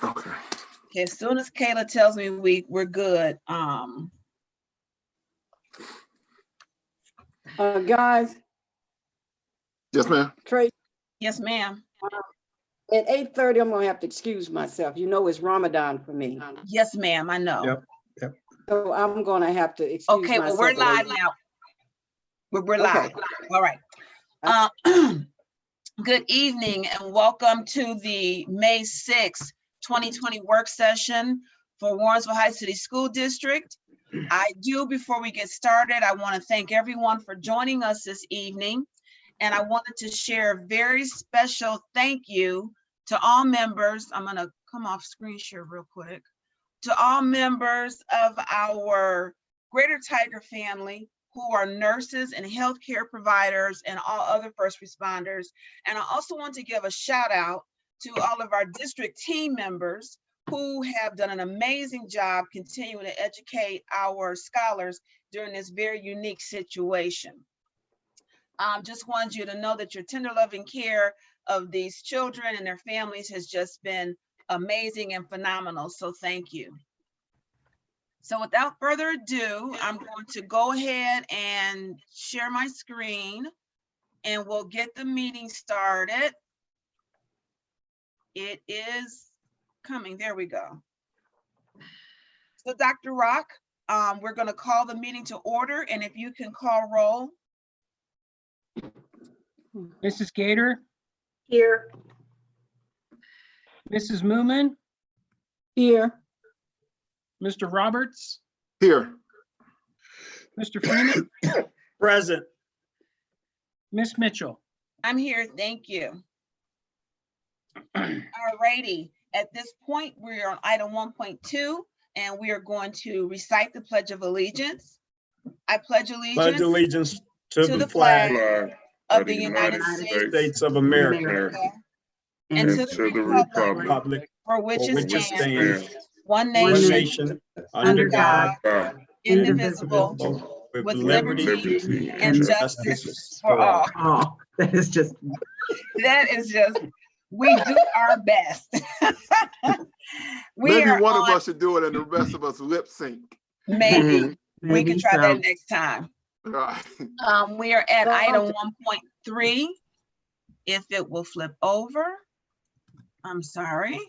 Okay. Okay, as soon as Kayla tells me we're good. Guys, Yes, ma'am. Tracy, Yes, ma'am. at 8:30, I'm gonna have to excuse myself. You know, it's Ramadan for me. Yes, ma'am, I know. Yep. So I'm gonna have to excuse Okay, well, myself. we're live now. We're live. Okay. All right. Good evening and welcome to the May 6th, 2020 work session for Warrensville Heights City School District. Before we get started, I want to thank everyone for joining us this evening. And I wanted to share a very special thank you to all members. I'm going to come off screen share real quick. To all members of our Greater Tiger family who are nurses and healthcare providers and all other first responders. And I also want to give a shout out to all of our district team members who have done an amazing job continuing to educate our scholars during this very unique situation. Just wanted you to know that your tender loving care of these children and their families has just been amazing and phenomenal. So thank you. So without further ado, I'm going to go ahead and share my screen and we'll get the meeting started. It is coming. There we go. So Dr. Rock, we're going to call the meeting to order, and if you can call roll. Mrs. Gator, Here. Mrs. Moomin, Here. Mr. Roberts, Here. Mr. Freeman, Present. Miss Mitchell. I'm here, thank you. All righty, at this point, we are on item 1.2, and we are going to recite the Pledge of Allegiance. I pledge Pledge allegiance allegiance to to the flag Flag of the United States States of America and to the republic Republic for which for it which it stands, stands, one one nation, nation, under under God, God, indivisible, with with liberty liberty and and justice justice for all. Oh, that is just, We do our best. Maybe one of on- us should do it and the rest of us lip sync. Maybe, we maybe can try so. that next time. All right. We are at item 1.3. If it will flip over. I'm sorry.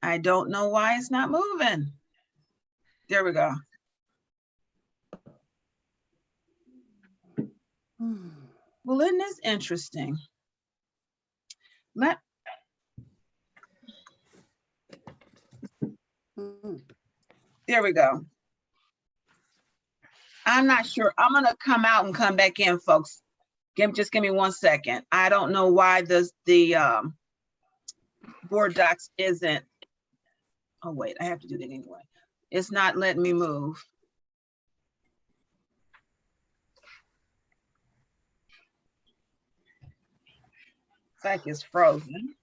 I don't know why it's not moving. There we go. Well, isn't this interesting? There we go. I'm not sure. I'm gonna come out and come back in, folks. Just give me 1 second. I don't know why the board docs isn't. Oh wait, I have to do that anyway. It's not letting me move. It's like it's frozen.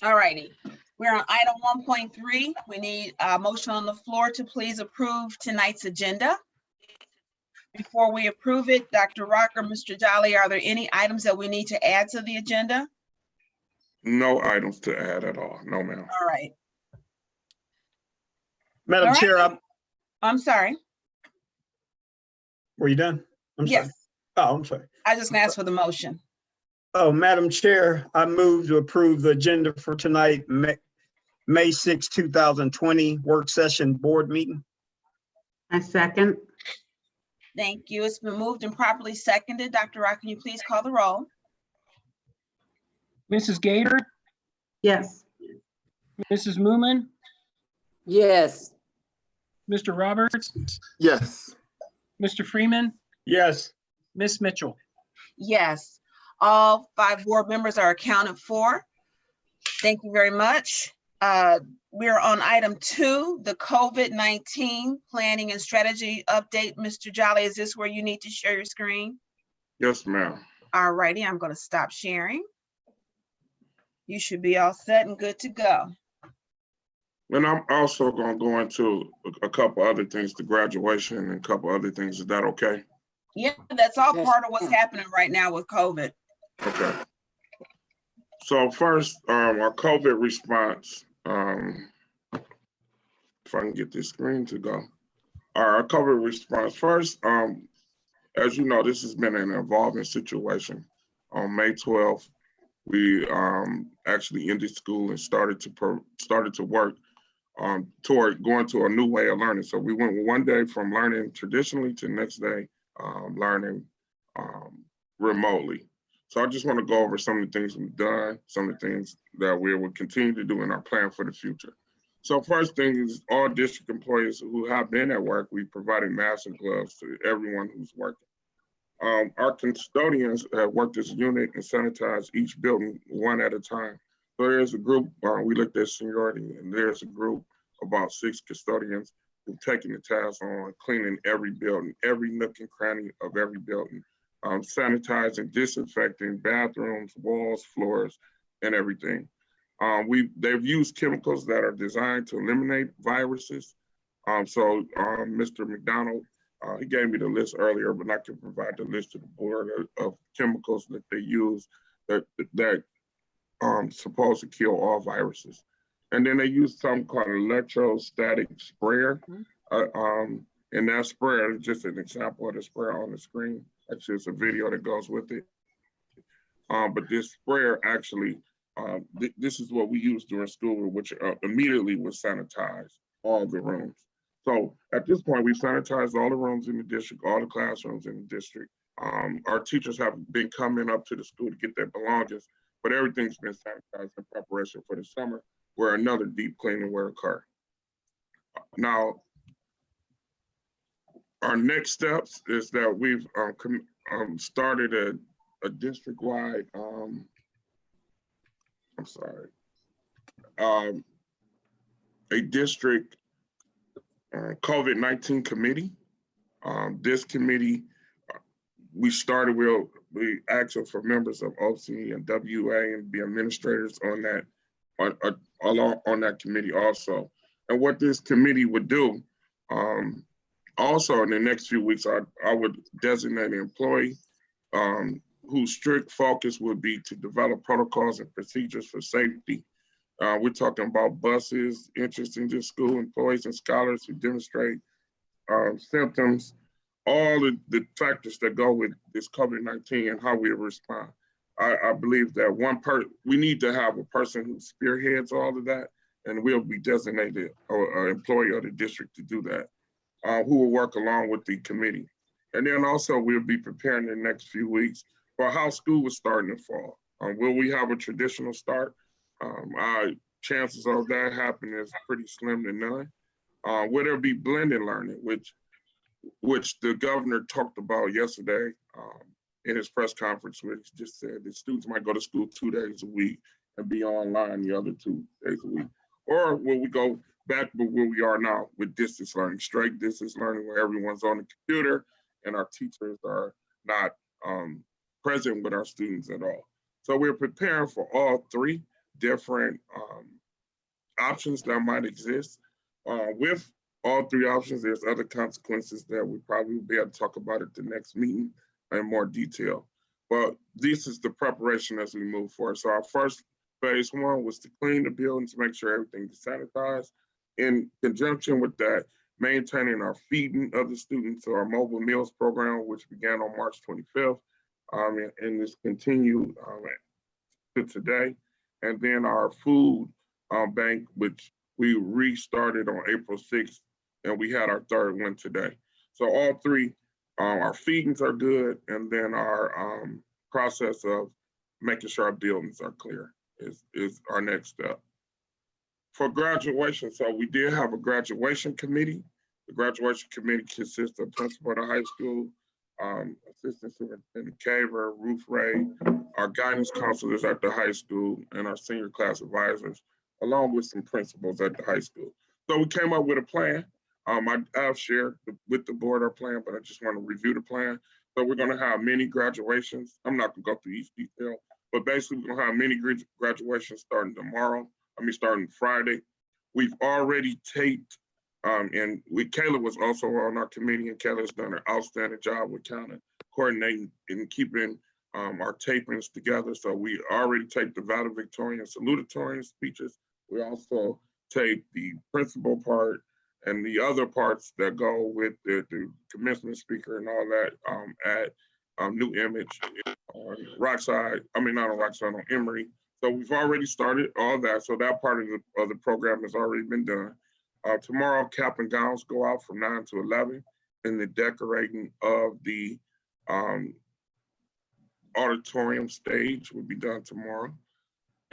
All righty, we're on item 1.3. We need a motion on the floor to please approve tonight's agenda. Before we approve it, Dr. Rock or Mr. Jolly, are there any items that we need to add to the agenda? No items to add at all. No, ma'am. All right. Madam All right. Chair, I'm sorry. were you done? I'm Yes, sorry. Oh, I'm sorry. I just asked for the motion. Oh, Madam Chair, I move to approve the agenda for tonight, May 6, 2020 work session board meeting. I second. Thank you. It's been moved and properly seconded. Dr. Rock, can you please call the roll? Mrs. Gator, Yes. Mrs. Moomin, Yes. Mr. Roberts, Yes. Mr. Freeman, Yes. Miss Mitchell. Yes, all 5 board members are accounted for. Thank you very much. We're on item 2, the COVID-19 planning and strategy update. Mr. Jolly, is this where you need to share your screen? Yes, ma'am. All righty, I'm going to stop sharing. You should be all set and good to go. And I'm also gonna go into a couple other things, the graduation and a couple other things. Is that okay? Yeah, that's all Yes, part of what's ma'am. happening right now with COVID. Okay. So first, our COVID response, if I can get this screen to go. Our COVID response first, as you know, this has been an evolving situation. On May 12th, we actually ended school and started to work toward going to a new way of learning. So we went one day from learning traditionally to the next day learning remotely. So I just want to go over some of the things we've done, some of the things that we will continue to do in our plan for the future. So first thing is all district employees who have been at work, we provided masks and gloves to everyone who's working. Our custodians have worked as a unit and sanitized each building one at a time. So there's a group, we looked at seniority, and there's a group, about 6 custodians who've taken the task on cleaning every building, every nook and cranny of every building, sanitizing, disinfecting bathrooms, walls, floors, and everything. They've used chemicals that are designed to eliminate viruses. Mr. McDonald, he gave me the list earlier, but I can provide the list to the board of chemicals that they use that supposed to kill all viruses. And then they use something called electrostatic sprayer. And that sprayer is just an example of the sprayer on the screen. Actually, it's a video that goes with it. But this sprayer actually, this is what we use during school, which immediately would sanitize all the rooms. So at this point, we've sanitized all the rooms in the district, all the classrooms in the district. Our teachers have been coming up to the school to get their belongings, but everything's been sanitized in preparation for the summer, where another deep cleaning will occur. Now, our next steps is that we've started a district-wide, a district COVID-19 committee. This committee, we asked for members of OC and WA and be administrators on that committee also. And what this committee would do, also in the next few weeks, I would designate an employee whose strict focus would be to develop protocols and procedures for safety. We're talking about buses, interest in this school, employees and scholars who demonstrate symptoms, all the factors that go with this COVID-19 and how we respond. I believe that we need to have a person who spearheads all of that, and we'll be designated an employee of the district to do that, who will work along with the committee. And then also we'll be preparing in the next few weeks for how school will start in the fall. Will we have a traditional start? Chances of that happening is pretty slim to none. Will there be blended learning, which the governor talked about yesterday in his press conference, where he just said that students might go to school 2 days a week and be online the other 2 days a week? Or will we go back to where we are now with distance learning, straight distance learning, where everyone's on the computer and our teachers are not present with our students at all? So we're preparing for all 3 different options that might exist. With all 3 options, there's other consequences that we probably will be able to talk about at the next meeting in more detail. But this is the preparation as we move forward. So our first phase 1 was to clean the building to make sure everything is sanitized. In conjunction with that, maintaining our feeding of the students, so our mobile meals program, which began on March 25th, and is continued to today. And then our food bank, which we restarted on April 6th, and we had our 3rd one today. So all 3, our feedings are good, and then our process of making sure our buildings are clear is our next step. For graduation, so we did have a graduation committee. The graduation committee consists of principal of the high school, assistant superintendent Caver, Ruth Ray, our guidance counselors at the high school, and our senior class advisors, along with some principals at the high school. So we came up with a plan. I've shared with the board our plan, but I just want to review the plan. So we're going to have many graduations. I'm not going to go through each detail, but basically we're going to have many graduations starting Friday, We've already taped, and Kayla was also on our committee, and Kayla's done an outstanding job with kind of coordinating and keeping our tapings together. So we already taped the valedictorian, salutatorian speeches. We also taped the principal part and the other parts that go with the commencement speaker and all that at New Image on Rockside. I mean, not on Rockside, on Emory. So we've already started all that. So that part of the program has already been done. Tomorrow, cap and gowns go out from 9 to 11, and the decorating of the auditorium stage will be done tomorrow.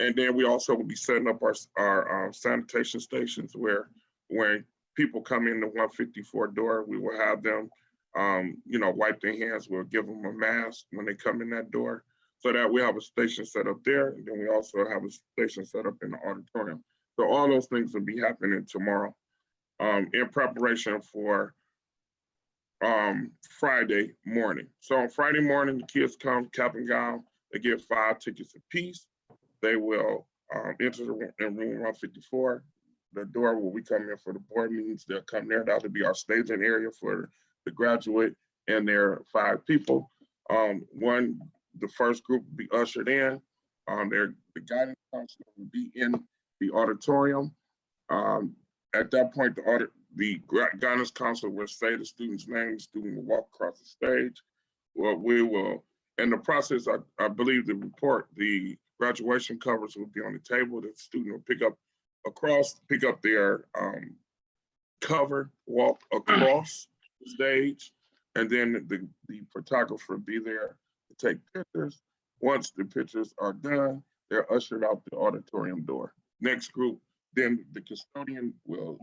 And then we also will be setting up our sanitation stations where when people come in the 154 door, we will have them, wipe their hands. We'll give them a mask when they come in that door, so that we have a station set up there. And then we also have a station set up in the auditorium. So all those things will be happening tomorrow in preparation for Friday morning. So on Friday morning, the kids come cap and gown. They get 5 tickets apiece. They will enter in room 154. The door where we come in for the board meetings, they'll come there. That'll be our staging area for the graduate and their 5 people. The first group will be ushered in. The guidance counselor will be in the auditorium. At that point, the guidance counselor will say the student's name. The student will walk across the stage. Well, we will, in the process, I believe the graduation covers will be on the table. The student will pick up their cover, walk across the stage, and then the photographer will be there to take pictures. Once the pictures are done, they're ushered out the auditorium door. Next group, then the custodian we'll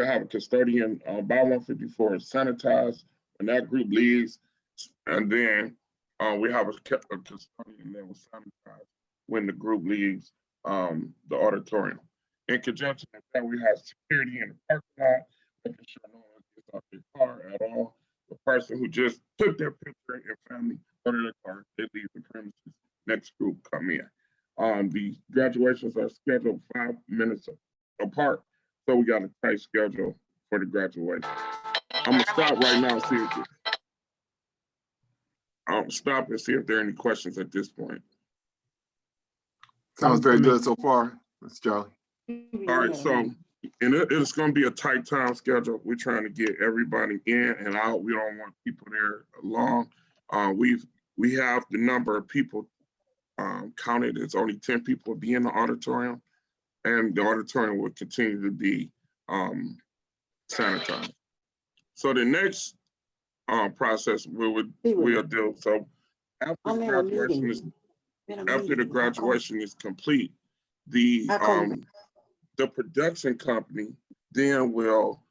have a custodian by 154 sanitized when that group leaves, and then we have a custodian that will sanitize when the group leaves the auditorium. In conjunction with that, we have security in the parking lot, making sure no one gets out their car at all. The person who just took their picture and family out of their car, they leave the premises. Next group come in. The graduations are scheduled 5 minutes apart, so we got a tight schedule for the graduation. I'm gonna stop right now and see if there are any questions at this point. Sounds very good so far, Mr. Charlie. All right, so it's going to be a tight time schedule. We're trying to get everybody in and out. We don't want people there long. We have the number of people counted. It's only 10 people will be in the auditorium, and the auditorium will continue to be sanitized. So the next process we'll do. So after the graduation is complete, the production company then will,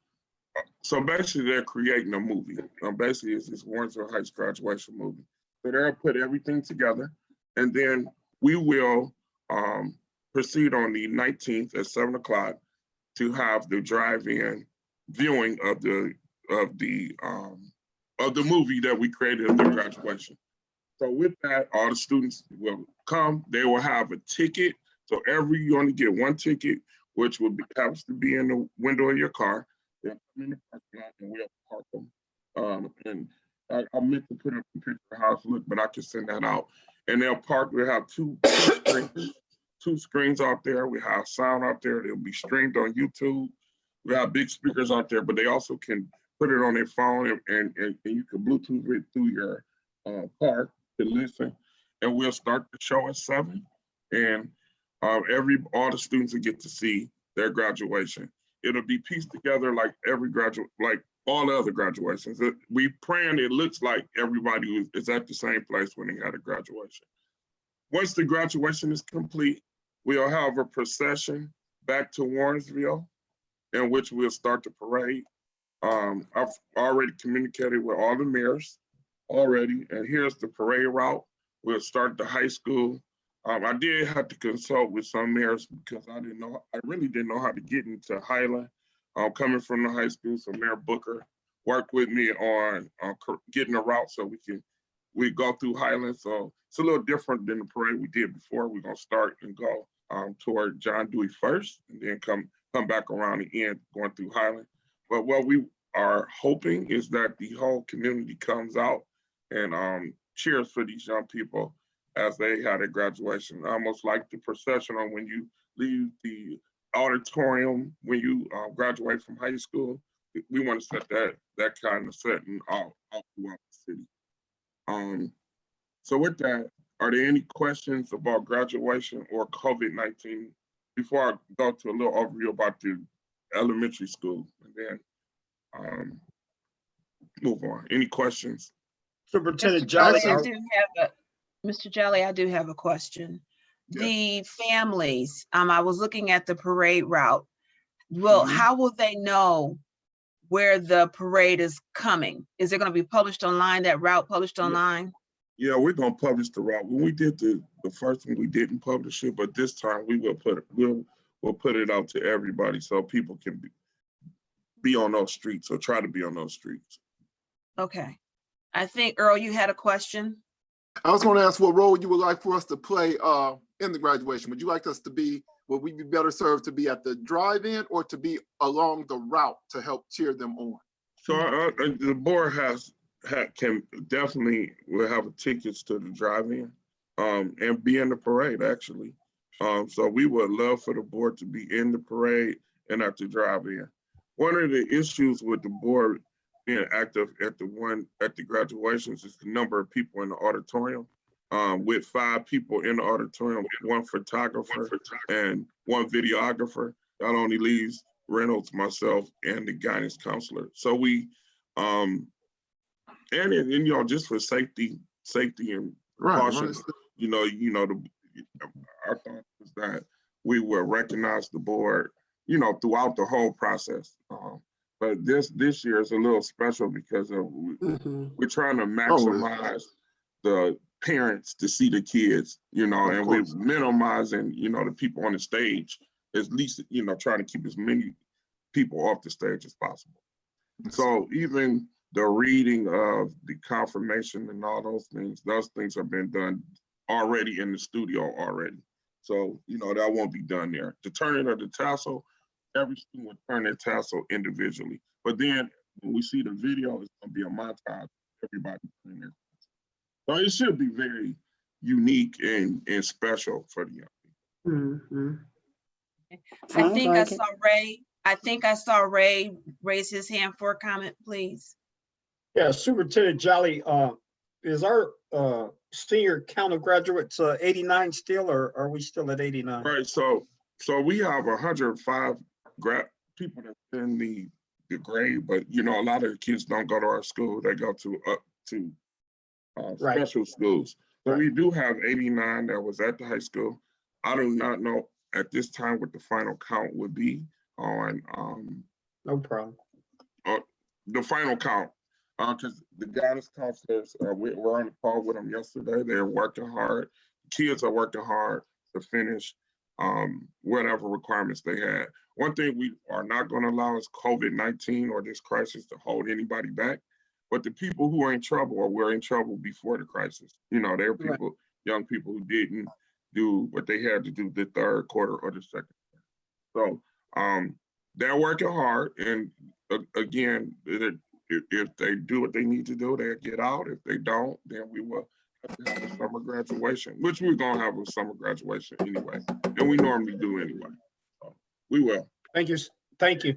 so basically they're creating a movie. Basically it's this Warrensville Heights graduation movie. So they'll put everything together, and then we will proceed on the 19th at 7 o'clock to have the drive-in viewing of the movie that we created at the graduation. So with that, all the students will come. They will have a ticket. So you only get 1 ticket, which happens to be in the window of your car. They'll come in the parking lot and we'll park them. And I meant to put up a picture of how it looks, but I can send that out. And they'll park. We'll have two screens out there. We have sound out there. They'll be streamed on YouTube. We have big speakers out there, but they also can put it on their phone and you can Bluetooth it through your car to listen. And we'll start the show at 7. And all the students will get to see their graduation. It'll be pieced together like like all the other graduations. We praying it looks like everybody is at the same place when they had a graduation. Once the graduation is complete, we'll have a procession back to Warrensville, in which we'll start the parade. I've already communicated with all the mayors already, and here's the parade route. We'll start at the high school. I did have to consult with some mayors because I really didn't know how to get into Highland. Coming from the high school, so Mayor Booker worked with me on getting a route so we go through Highland. So it's a little different than the parade we did before. We're gonna start and go toward John Dewey first, and then come come back around the end going through Highland. But what we are hoping is that the whole community comes out and cheers for these young people as they had a graduation, almost like the procession on when you leave the auditorium when you graduate from high school. We want to set that kind of setting out throughout the city. So with that, are there any questions about graduation or COVID-19 before I go to a little overview about the elementary school and then move on? Any questions? Superintendent Mr. Jolly, Jolly. Mr. Jolly, I do have a question. Yeah. The families, I was looking at the parade route. Well, Mhm. how will they know where the parade is coming? Is it going to be published online, that route published online? Yeah, we're gonna publish the route. When we did the first one, we didn't publish it, but this time we will we'll put it out to everybody so people can be on those streets or try to be on those streets. Okay. I think, Earl, you had a question? I was going to ask what role you would like for us to play in the graduation. Would you like us to be, would we be better served to be at the drive-in or to be along the route to help cheer them on? So the board can definitely will have tickets to the drive-in and be in the parade actually. So we would love for the board to be in the parade and at the drive-in. One of the issues with the board being active at the graduations is the number of people in the auditorium. With 5 people in the auditorium, 1 photographer and 1 videographer, that only leaves Reynolds, myself, and the guidance counselor. So we and you know, just for safety and caution, you know, our thought was that we will recognize the board, you know, throughout the whole process. But this year is a little special because we're trying to maximize the parents to see the kids, you know, and we're minimizing, you know, the people on the stage, at least, you know, trying to keep as many people off the stage as possible. So even the reading of the confirmation and all those things have been done already in the studio already. So, you know, that won't be done there. The turning of the tassel, every student would turn their tassel individually. But then when we see the video, it's gonna be a montage, everybody turning their tassel. So it should be very unique and special for the young people. I think I saw Ray raise his hand for a comment, please. Yeah, Superintendent Jolly, is our senior count of graduates 89 still, or are we still at 89? Right, so we have 105 people that's in the grade, but you know, a lot of the kids don't go to our school, they go to special schools. So we do have 89 that was at the high school. I do not know at this time what the final count would be on No problem. the final count. Because the guidance counselors, we're on the call with them yesterday. They're working hard. Kids are working hard to finish whatever requirements they had. One thing we are not going to allow is COVID-19 or this crisis to hold anybody back. But the people who are in trouble or were in trouble before the crisis, you know, there are people, young people who didn't do what they had to do the third quarter or the second. So they're working hard, and again, if they do what they need to do, they'll get out. If they don't, then we will have to have a summer graduation, which we're gonna have a summer graduation anyway, and we normally do anyway. So we will. Thank you. Thank you.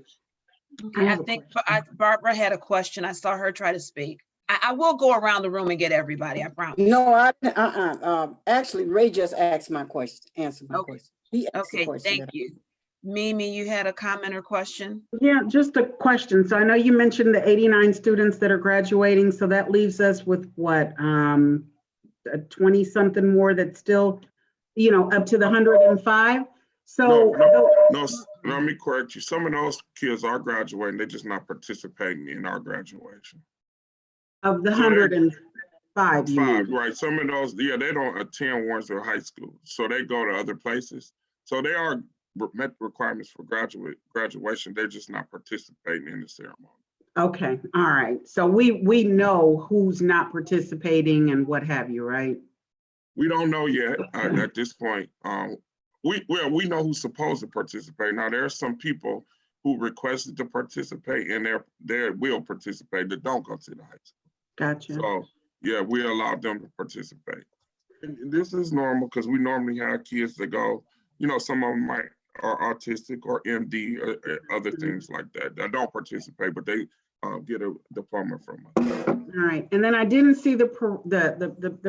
Okay, I think Barbara had a question. I saw her try to speak. I will go around the room and get everybody, I promise. No, actually, Ray just asked my question, answered my Okay. question. He asked the Okay, question. thank you. Mimi, you had a comment or question? Yeah, just a question. So I know you mentioned the 89 students that are graduating. So that leaves us with what, 20 something more that's still, you know, up to the 105. So No, let me correct you. Some of those kids are graduating. They're just not participating in our graduation. of the 105, you mean? 5, right? Some of those, yeah, they don't attend Warrensville High School, so they go to other places. So they are met the requirements for graduation. They're just not participating in the ceremony. Okay, all right. So we know who's not participating and what have you, right? We don't know yet at this point. we know who's supposed to participate. Now, there are some people who requested to participate and they will participate that don't go to the high school. Gotcha. So yeah, we allow them to participate. And this is normal because we normally have kids that go, you know, some of them are autistic or MD or other things like that that don't participate, but they get a diploma from us. All right, and then I didn't see the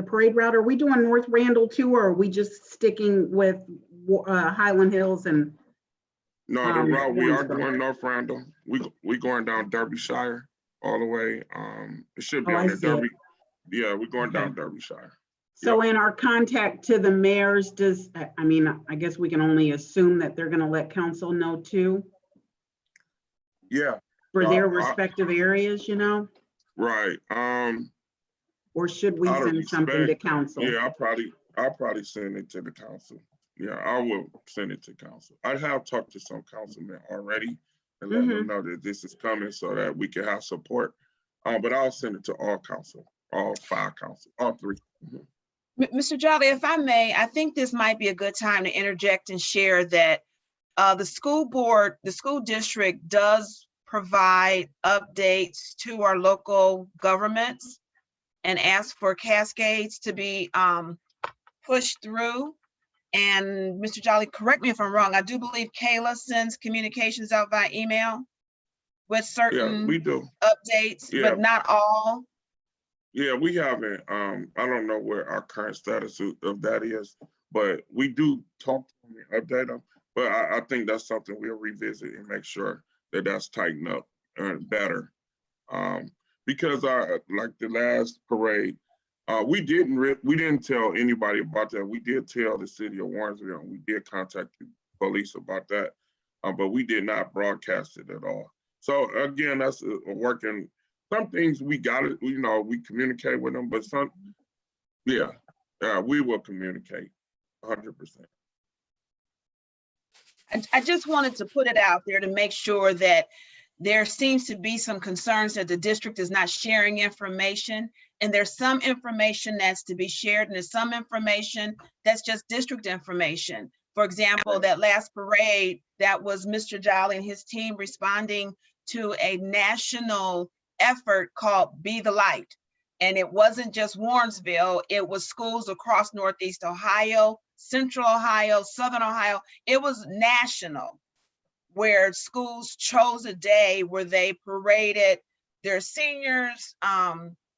parade route. Are we doing North Randall too, or are we just sticking with Highland Hills and? No, the route we are Warrensville. going North Randall. We going down Derbyshire all the way. It should be Oh, on I the see it. Derby. Yeah, we're going down Okay. Derbyshire. So in our contact to the mayors, I mean, I guess we can only assume that they're gonna let council know too, Yeah, for their respective areas, you know? right. Or should we Out of send something to respect, council? yeah, I'll probably send it to the council. Yeah, I will send it to council. I have talked to some councilmen already and let them know that this is coming so that we can have support. But I'll send it to all council, all 5 council, all 3. Mr. Jolly, if I may, I think this might be a good time to interject and share that the school board, the school district does provide updates to our local governments and ask for cascades to be pushed through. And Mr. Jolly, correct me if I'm wrong, I do believe Kayla sends communications out by email with certain Yeah, we do. updates, Yeah. but not all. Yeah, we haven't, I don't know where our current status of that is, but we do talk to them and update them. But I think that's something we'll revisit and make sure that that's tightened up and better. Because like the last parade, we didn't tell anybody about that. We did tell the city of Warrensville, and we did contact the police about that, but we did not broadcast it at all. So again, that's working. Some things we got it, you know, we communicate with them, but some, yeah, we will communicate 100%. I just wanted to put it out there to make sure that there seems to be some concerns that the district is not sharing information, and there's some information that's to be shared, and there's some information that's just district information. For example, that last parade, that was Mr. Jolly and his team responding to a national effort called Be the Light. And it wasn't just Warrensville, it was schools across Northeast Ohio, Central Ohio, Southern Ohio. It was national, where schools chose a day where they paraded their seniors,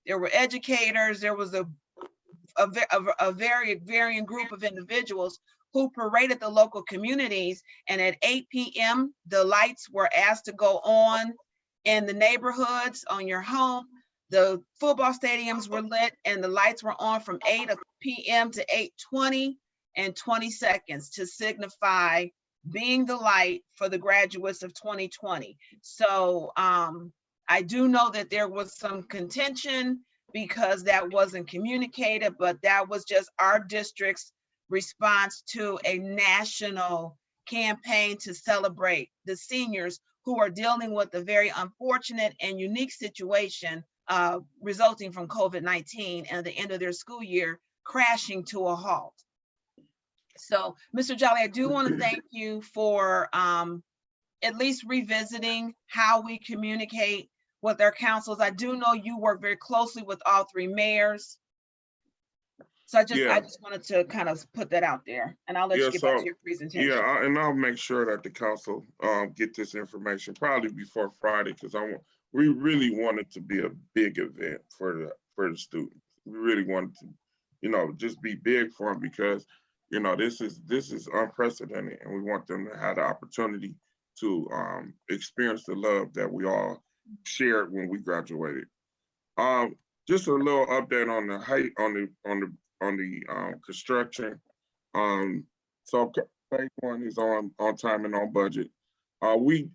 there were educators, there was a very varying group of individuals who paraded the local communities. And at 8 p.m., the lights were asked to go on in the neighborhoods, on your home. The football stadiums were lit and the lights were on from 8 p.m. to 8:20 and 20 seconds to signify being the light for the graduates of 2020. So I do know that there was some contention because that wasn't communicated, but that was just our district's response to a national campaign to celebrate the seniors who are dealing with a very unfortunate and unique situation resulting from COVID-19 and the end of their school year crashing to a halt. So, Mr. Jolly, I do want to thank you for at least revisiting how we communicate with our councils. I do know you work very closely with all 3 mayors. So I just wanted to kind of put that out there, and I'll let you get back to your presentation. Yeah, and I'll make sure that the council get this information probably before Friday, because we really want it to be a big event for the students. We really want it to, you know, just be big for them, because you know this is unprecedented, and we want them to have the opportunity to experience the love that we all shared when we graduated. Just a little update on the height on the construction. So phase 1 is on time and on budget. We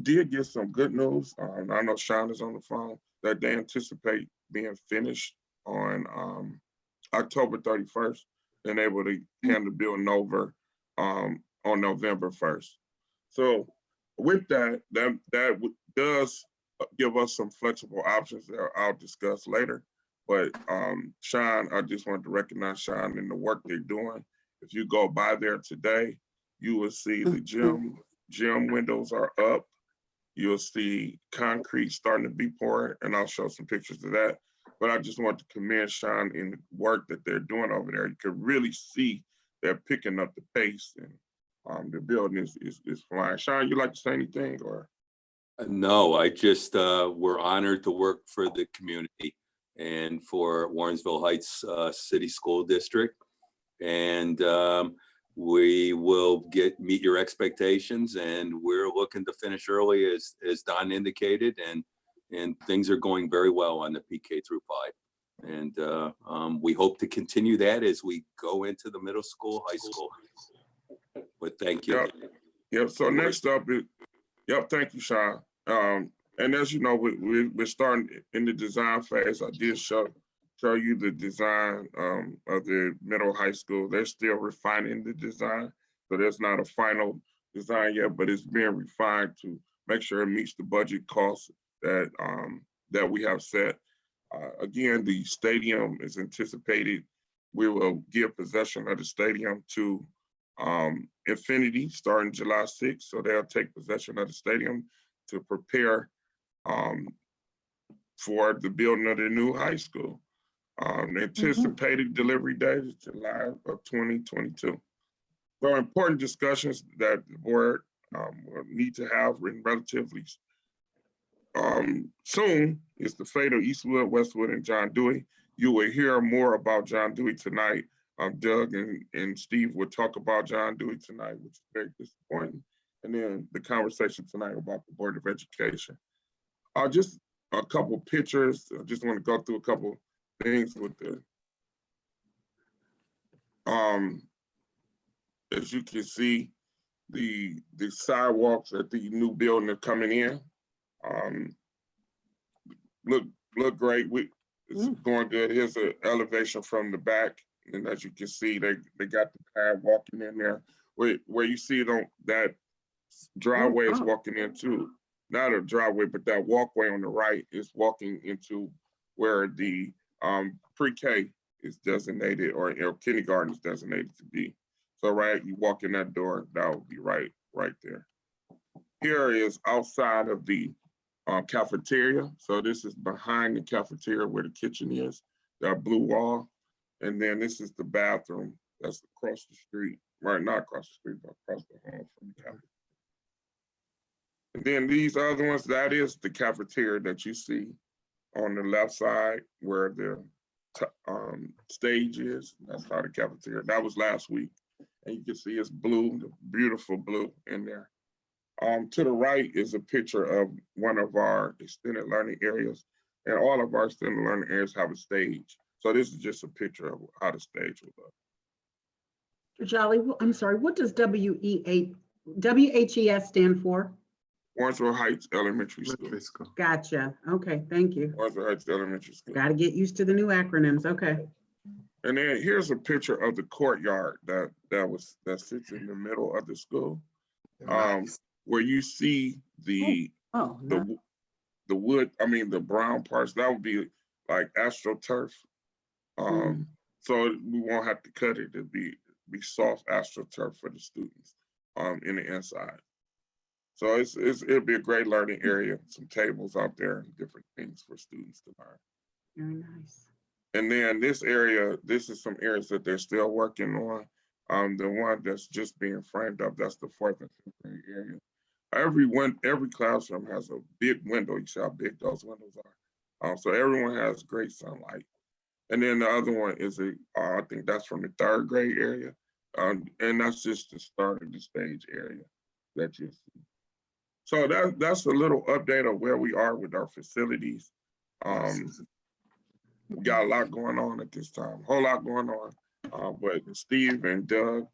did get some good news. I know Sean is on the phone, that they anticipate being finished on October 31st and able to hand the building over on November 1st. So with that does give us some flexible options that I'll discuss later. But Sean, I just wanted to recognize Sean and the work they're doing If you go by there today, you will see the gym windows are up. You'll see concrete starting to be poured, and I'll show some pictures of that. But I just want to commend Sean in the work that they're doing over there. You can really see they're picking up the pace, and the building is flying. Sean, you like to say anything, or? No, I just, we're honored to work for the community and for Warrensville Heights City School District. And we will meet your expectations, and we're looking to finish early as Don indicated, and things are going very well on the PK through 5. And we hope to continue that as we go into the middle school, high school. But thank you. Yep. So next up is, thank you, Sean. And as you know, we're starting in the design phase. I did show you the design of the middle high school. They're still refining the design. So there's not a final design yet, but it's being refined to make sure it meets the budget costs that we have set. Again, the stadium is anticipated. We will give possession of the stadium to Infinity starting July 6th. So they'll take possession of the stadium to prepare for the building of the new high school. Anticipated delivery date is July of 2022. So important discussions that the board will need to have relatively soon is the fate of Eastwood, Westwood, and John Dewey. You will hear more about John Dewey tonight. Doug and Steve will talk about John Dewey tonight, which is very disappointing. And then the conversation tonight about the Board of Education. Just a couple pictures. I just want to go through a couple things with the, as you can see, the sidewalks at the new building are coming in. Look great. It's going good. Here's an elevation from the back. And as you can see, they got the path walking in there. Where you see it on that driveway is walking into, not a driveway, but that walkway on the right is walking into where the pre-K is designated, or kindergarten is designated to be. So right, you walk in that door, that would be right there. Here is outside of the cafeteria. So this is behind the cafeteria where the kitchen is, that blue wall. And then this is the bathroom that's across the street, right, not across the street, but across the hall from the cafeteria. And then these other ones, that is the cafeteria that you see on the left side where the stage is. That's how the cafeteria, that was last week. And you can see it's blue, the beautiful blue in there. To the right is a picture of one of our extended learning areas, and all of our extended learning areas have a stage. So this is just a picture of how the stage will look. Jolly, I'm sorry, what does WHES stand for? Warrensville Heights Elementary School. Gotcha. Okay, thank you. Warrensville Heights Elementary School. Got to get used to the new acronyms. Okay. And then here's a picture of the courtyard that sits in the middle of the school, where you see the wood. I mean the brown parts. That would be like AstroTurf. So we won't have to cut it. It'll be soft AstroTurf for the students in the inside. So it'll be a great learning area, some tables out there and different things for students to learn. Very nice. And then this area, this is some areas that they're still working on. The one that's just being framed up, that's the 4th and 5th grade area. Every classroom has a big window. You see how big those windows are. So everyone has great sunlight. And then the other one is I think that's from the 3rd grade area. And that's just the start of the stage area that you see. So that's a little update of where we are with our facilities. We got a lot going on at this time, a whole lot going on. But Steve and Doug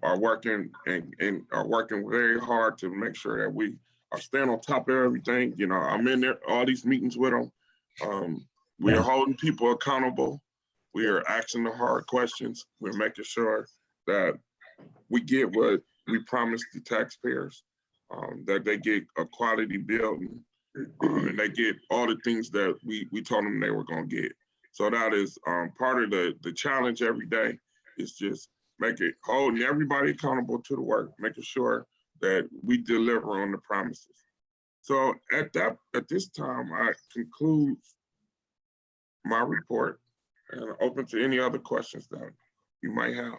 are working and are working very hard to make sure that we are staying on top of everything. You know, I'm in there, all these meetings with them. We are holding people accountable. We are asking the hard questions. We're making sure that we get what we promised the taxpayers, that they get a quality building, and they get all the things that we told them they were going to get. So that is part of the challenge every day, is just holding everybody accountable to the work, making sure that we deliver on the promises. So at this time, I conclude my report and open to any other questions that you might have.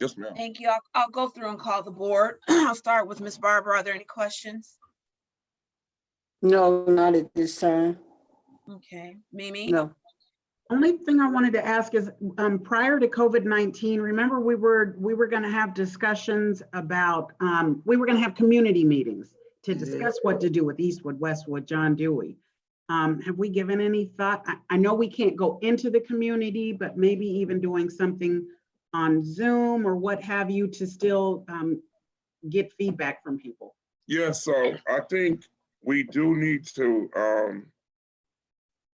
Yes, ma'am. Thank you. I'll go through and call the board. I'll start with Ms. Barbara. Are there any questions? No, not at this time. Okay, Mimi? No. Only thing I wanted to ask is, prior to COVID-19, remember we were going to have discussions about, we were going to have community meetings to discuss what to do with Eastwood, Westwood, John Dewey. Have we given any thought? I know we can't go into the community, but maybe even doing something on Zoom or what have you to still get feedback from people. Yeah, so I think we do need to,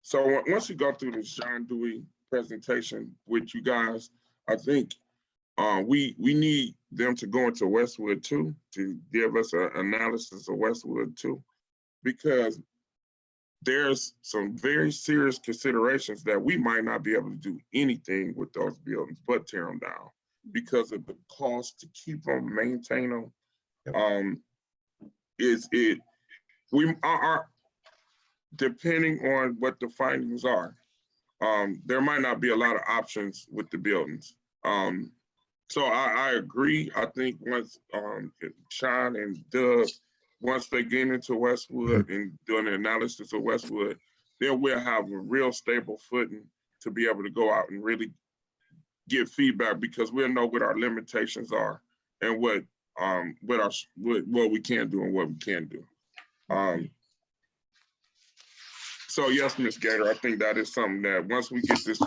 so once you go through this John Dewey presentation with you guys, I think we need them to go into Westwood too, to give us an analysis of Westwood too, because there's some very serious considerations that we might not be able to do anything with those buildings but tear them down because of the cost to keep them, maintain them. We are depending on what the findings are. There might not be a lot of options with the buildings. So I agree. I think once Sean and Doug, once they get into Westwood and doing an analysis of Westwood, then we'll have a real stable footing to be able to go out and really get feedback, because we'll know what our limitations are and what we can do and what we can't do. So yes, Ms. Gator, I think that is something that once we get this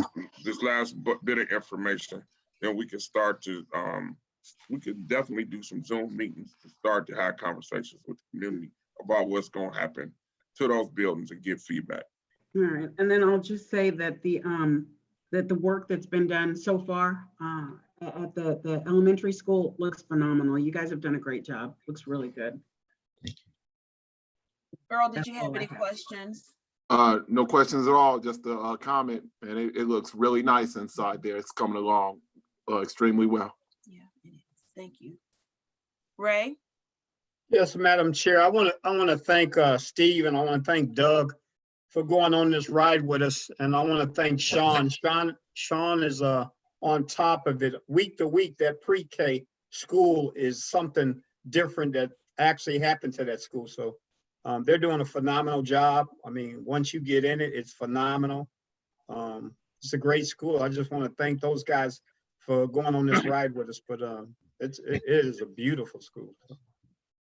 last bit of information, then we can start to, we could definitely do some Zoom meetings to start to have conversations with the community about what's going to happen to those buildings and get feedback. All right, and then I'll just say that the work that's been done so far at the elementary school looks phenomenal. You guys have done a great job. Looks really good. Earl, did you have any questions? No questions at all, just a comment, and it looks really nice inside there. It's coming along extremely well. Yeah, it is. Thank you. Ray? Yes, Madam Chair, I want to thank Steve, and I want to thank Doug for going on this ride with us, and I want to thank Sean. Sean is on top of it week to week. That pre-K school is something different that actually happened to that school. So they're doing a phenomenal job. I mean, once you get in it, it's phenomenal. It's a great school. I just want to thank those guys for going on this ride with us. But it is a beautiful school.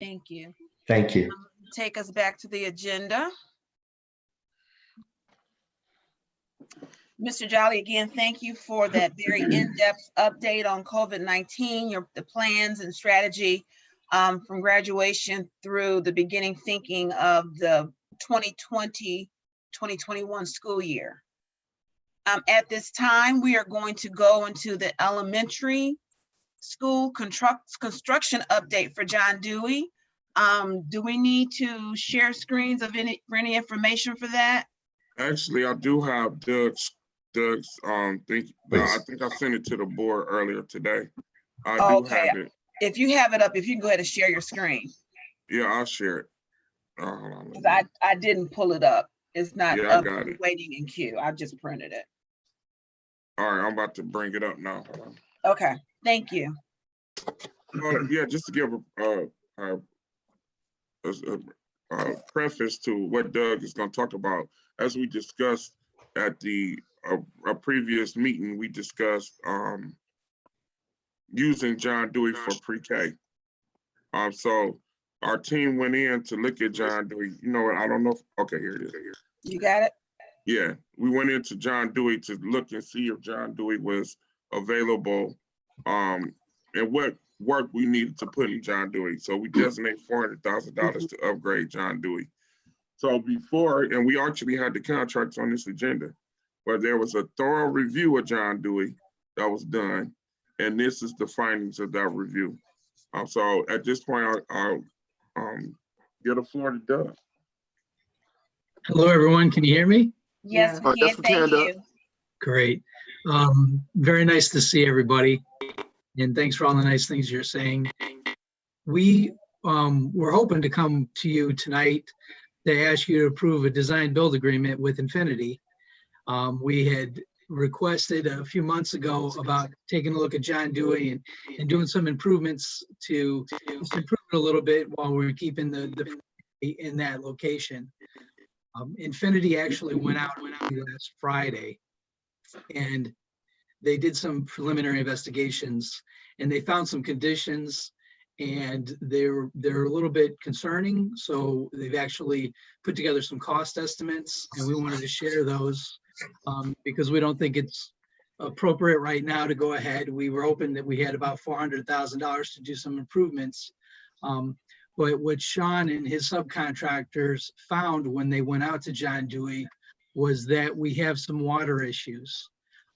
Thank you. Thank you. Take us back to the agenda. Mr. Jolly, again, thank you for that very in-depth update on COVID-19, the plans and strategy from graduation through the beginning thinking of the 2020-2021 school year. At this time, we are going to go into the elementary school construction update for John Dewey. Do we need to share screens for any information for that? Actually, I do have Doug's thing. I think I sent it to the board earlier today. I do have it. If you have it up, if you can go ahead and share your screen. Yeah, I'll share it. I didn't pull it up. It's not up, I got it. waiting in queue. I just printed it. All right, I'm about to bring it up now. Okay, thank you. Yeah, just to give a preface to what Doug is going to talk about. As we discussed at a previous meeting, we discussed using John Dewey for pre-K. So our team went in to look at John Dewey. You know what? I don't know if, okay, here it is. You got it? Yeah, we went into John Dewey to look and see if John Dewey was available and what work we needed to put in John Dewey. So we designated $400,000 to upgrade John Dewey. So before, and we actually had the contracts on this agenda, but there was a thorough review of John Dewey that was done. And this is the findings of that review. So at this point, I'll get the floor to Doug. Hello, everyone. Can you hear me? Yes, we can. Thank you. Great. Very nice to see everybody. And thanks for all the nice things you're saying. We were hoping to come to you tonight to ask you to approve a design build agreement with Infinity. We had requested a few months ago about taking a look at John Dewey and doing some improvements to just improve it a little bit while we're keeping the in that location. Infinity actually went out last Friday, and they did some preliminary investigations, and they found some conditions, and they're a little bit concerning. So they've actually put together some cost estimates, and we wanted to share those because we don't think it's appropriate right now to go ahead. We were hoping that we had about $400,000 to do some improvements. But what Sean and his subcontractors found when they went out to John Dewey was that we have some water issues.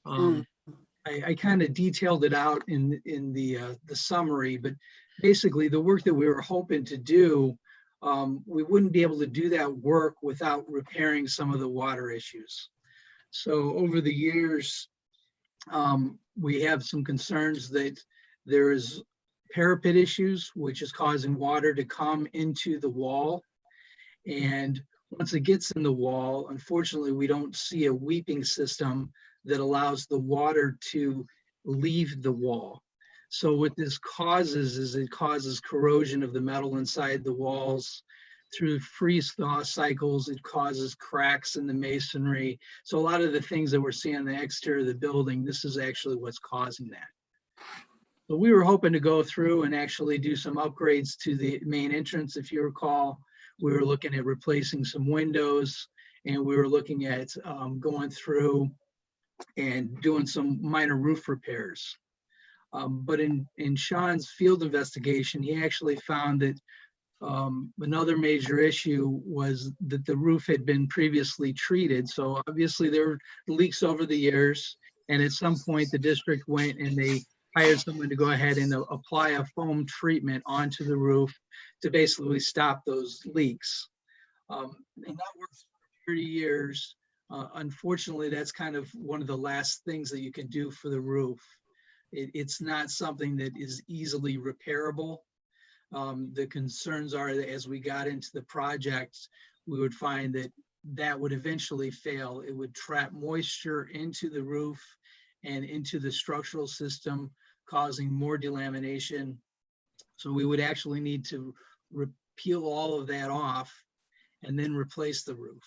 I kind of detailed it out in the summary, but basically the work that we were hoping to do, we wouldn't be able to do that work without repairing some of the water issues. So over the years, we have some concerns that there is parapet issues, which is causing water to come into the wall. And once it gets in the wall, unfortunately, we don't see a weeping system that allows the water to leave the wall. So what this causes is it causes corrosion of the metal inside the walls. Through freeze-thaw cycles, it causes cracks in the masonry. So a lot of the things that we're seeing on the exterior of the building, this is actually what's causing that. So we were hoping to go through and actually do some upgrades to the main entrance. If you recall, we were looking at replacing some windows, and we were looking at going through and doing some minor roof repairs. But in Sean's field investigation, he actually found that another major issue was that the roof had been previously treated. So obviously there were leaks over the years, and at some point the district went and they hired someone to go ahead and apply a foam treatment onto the roof to basically stop those leaks. And that worked for 30 years. Unfortunately, that's kind of one of the last things that you can do for the roof. It's not something that is easily repairable. The concerns are that as we got into the project, we would find that that would eventually fail. It would trap moisture into the roof and into the structural system, causing more delamination. So we would actually need to peel all of that off and then replace the roof.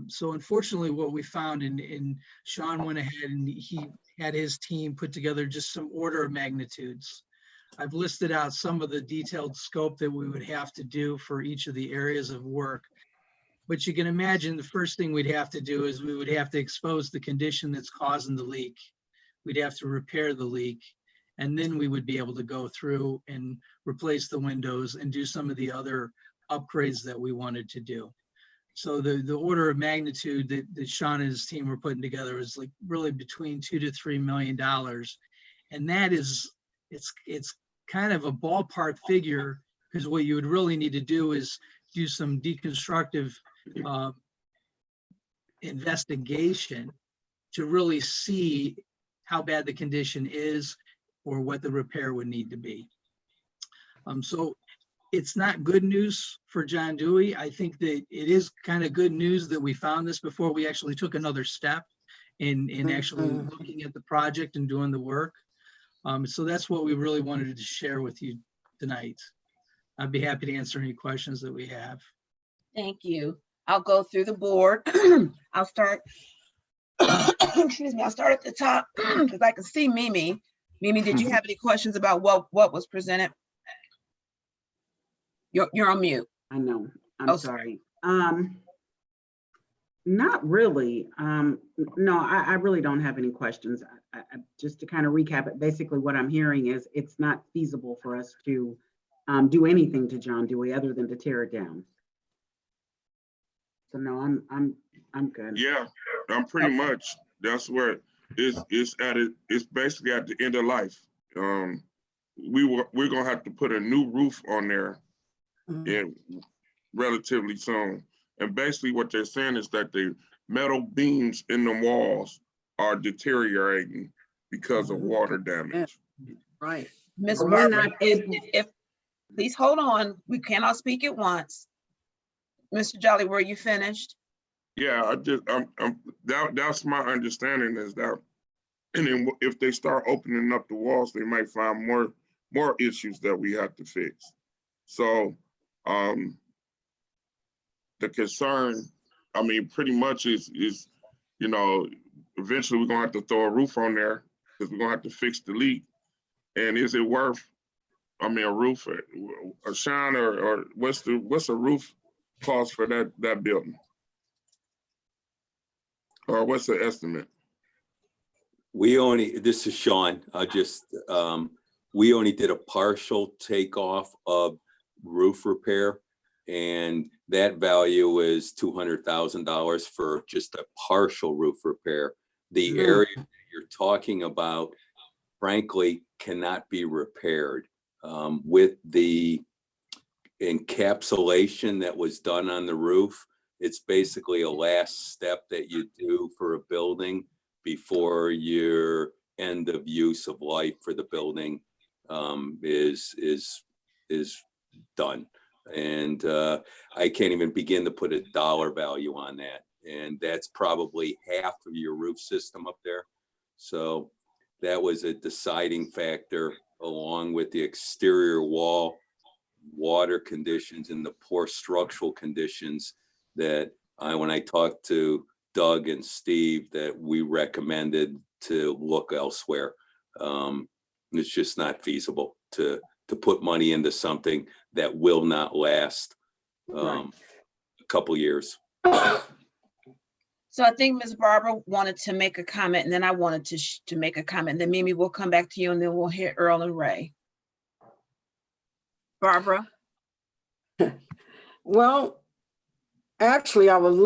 So unfortunately, what we found, and Sean went ahead and he had his team put together just some order of magnitudes. I've listed out some of the detailed scope that we would have to do for each of the areas of work. But you can imagine the first thing we'd have to do is we would have to expose the condition that's causing the leak. We'd have to repair the leak, and then we would be able to go through and replace the windows and do some of the other upgrades that we wanted to do. So the order of magnitude that Sean and his team were putting together is like really between $2 to $3 million. And that is, it's kind of a ballpark figure, because what you would really need to do is do some deconstructive investigation to really see how bad the condition is or what the repair would need to be. So it's not good news for John Dewey. I think that it is kind of good news that we found this before we actually took another step in actually looking at the project and doing the work. So that's what we really wanted to share with you tonight. I'd be happy to answer any questions that we have. Thank you. I'll go through the board. I'll start, excuse me, I'll start at the top because I can see Mimi. Mimi, did you have any questions about what was presented? You're on mute. I know, I'm sorry. Not really. No, I really don't have any questions. Just to kind of recap it, basically what I'm hearing is it's not feasible for us to do anything to John Dewey other than to tear it down. So no, I'm good. Yeah, I'm pretty much, that's where it's basically at the end of life. We're gonna have to put a new roof on there in relatively soon. And basically what they're saying is that the metal beams in the walls are deteriorating because of water damage. Right. Ms. But we're Barbara, not able, if, please hold on. We cannot speak at once. Mr. Jolly, were you finished? Yeah, that's my understanding is that, and then if they start opening up the walls, they might find more issues that we have to fix. So, the concern, I mean, pretty much is, you know, eventually we're gonna have to throw a roof on there because we're gonna have to fix the leak. And is it worth, I mean, a roof, a shine, or what's a roof cost for that building? Or what's the estimate? This is Sean, we only did a partial takeoff of roof repair. And that value is $200,000 for just a partial roof repair. The area that you're talking about, frankly, cannot be repaired. With the encapsulation that was done on the roof, it's basically a last step that you do for a building before your end of use of life for the building is done. And I can't even begin to put a dollar value on that. And that's probably half of your roof system up there. So that was a deciding factor, along with the exterior wall, water conditions, and the poor structural conditions that when I talked to Doug and Steve, that we recommended to look elsewhere. It's just not feasible to put money into something that will not last a couple years. So I think Ms. Barbara wanted to make a comment, and then I wanted to make a comment. Then Mimi, we'll come back to you, and then we'll hear Earl and Ray. Barbara? Well, actually, I was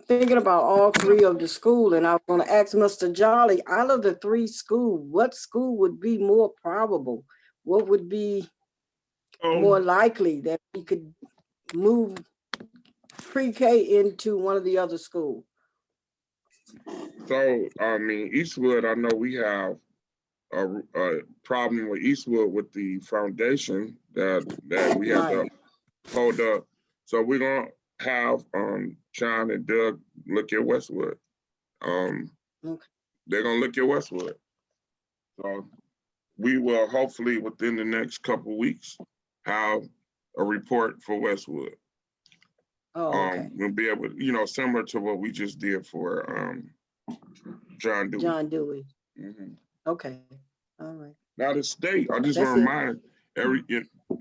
thinking about all three of the school, and I was going to ask Mr. Jolly, out of the three schools, what school would be more probable? What would be more likely that we could move pre-K into one of the other schools? So, I mean, Eastwood, I know we have a problem with Eastwood with the foundation that we have to hold up. So we're gonna have John and Doug look at Westwood. They're gonna look at Westwood. So we will hopefully within the next couple of weeks have a report for Westwood. We'll be able to, similar to what we just did for John Dewey. John Dewey. Okay. All right. Now the state, I just want to remind